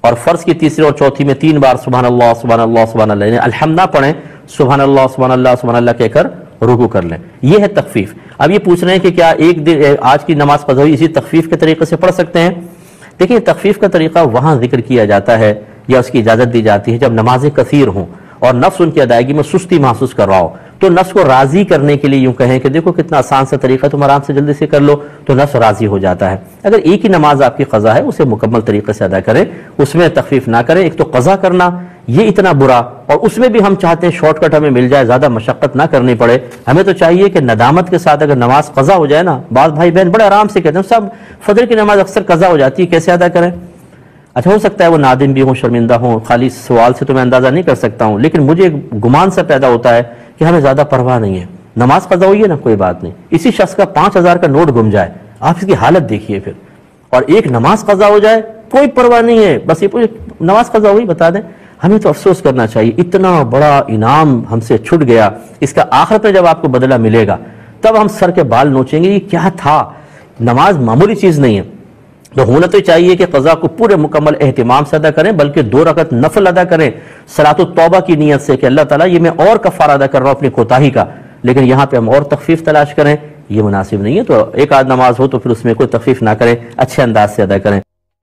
اور فرض کی تیسری اور چوتھی میں 3 بار سبحان اللہ سبحان اللہ سبحان اللہ، یعنی الحمد نہ پڑھیں، سبحان اللہ سبحان اللہ کہہ کر رکوع کر لیں۔ یہ ہے تخفیف۔ اب یہ پوچھ رہے ہیں کہ کیا ایک دن آج کی نماز قضا ہوئی اسی تخفیف کے طریقے سے پڑھ سکتے ہیں؟ دیکھیں تخفیف کا طریقہ وہاں ذکر کیا جاتا ہے یا اس کی اجازت دی جاتی ہے جب نمازیں کثیر ہوں اور نفس ان کی ادائیگی میں سستی محسوس کر رہا ہو، تو نفس کو راضی کرنے کے لیے یوں کہیں کہ دیکھو کتنا آسان سا طریقہ ہے، تم آرام سے جلدی سے کر لو، تو نفس راضی ہو جاتا ہے۔ اگر ایک ہی نماز آپ کی قضا ہے اسے مکمل طریقے سے ادا کریں، اس میں تخفیف نہ کریں۔ ایک تو قضا کرنا یہ اتنا برا، اور اس میں بھی ہم چاہتے ہیں شارٹ کٹ ہمیں مل جائے، زیادہ مشقت نہ کرنی پڑے۔ ہمیں تو چاہیے کہ ندامت کے ساتھ اگر نماز قضا ہو جائے نا، بعض بھائی بہن بڑے آرام سے کہتے ہیں صاحب فجر کی نماز اکثر قضا ہو جاتی ہے، کیسے ادا کریں؟ اچھا ہو سکتا ہے وہ نادم بھی ہوں، شرمندہ ہوں، خالی سوال سے تو میں اندازہ نہیں کر سکتا ہوں، لیکن مجھے ایک گمان سا پیدا ہوتا ہے کہ ہمیں زیادہ پرواہ نہیں ہے، نماز قضا ہوئی ہے نا کوئی بات نہیں، اسی شخص کا 5000 کا نوٹ گم جائے، آپ اس کی حالت دیکھیے پھر، اور ایک نماز قضا ہو جائے کوئی پرواہ نہیں ہے، بس یہ نماز قضا ہوئی بتا دیں۔ ہمیں تو افسوس کرنا چاہیے، اتنا بڑا انعام ہم سے چھٹ گیا، اس کا آخرت میں جب آپ کو بدلہ ملے گا تب ہم سر کے بال نوچیں گے یہ کیا تھا۔ نماز معمولی چیز نہیں ہے، تو ہونا تو چاہیے کہ قضا کو پورے مکمل اہتمام سے ادا کریں، بلکہ 2 رکعت نفل ادا کریں صلاۃ التوبہ کی نیت سے کہ اللہ تعالیٰ یہ میں اور کفارہ ادا کر رہا ہوں اپنی کوتاہی کا، لیکن یہاں پہ ہم اور تخفیف تلاش کریں، یہ مناسب نہیں ہے۔ تو ایک آدھ نماز ہو تو پھر اس میں کوئی تخفیف نہ کریں، اچھے انداز سے ادا کریں۔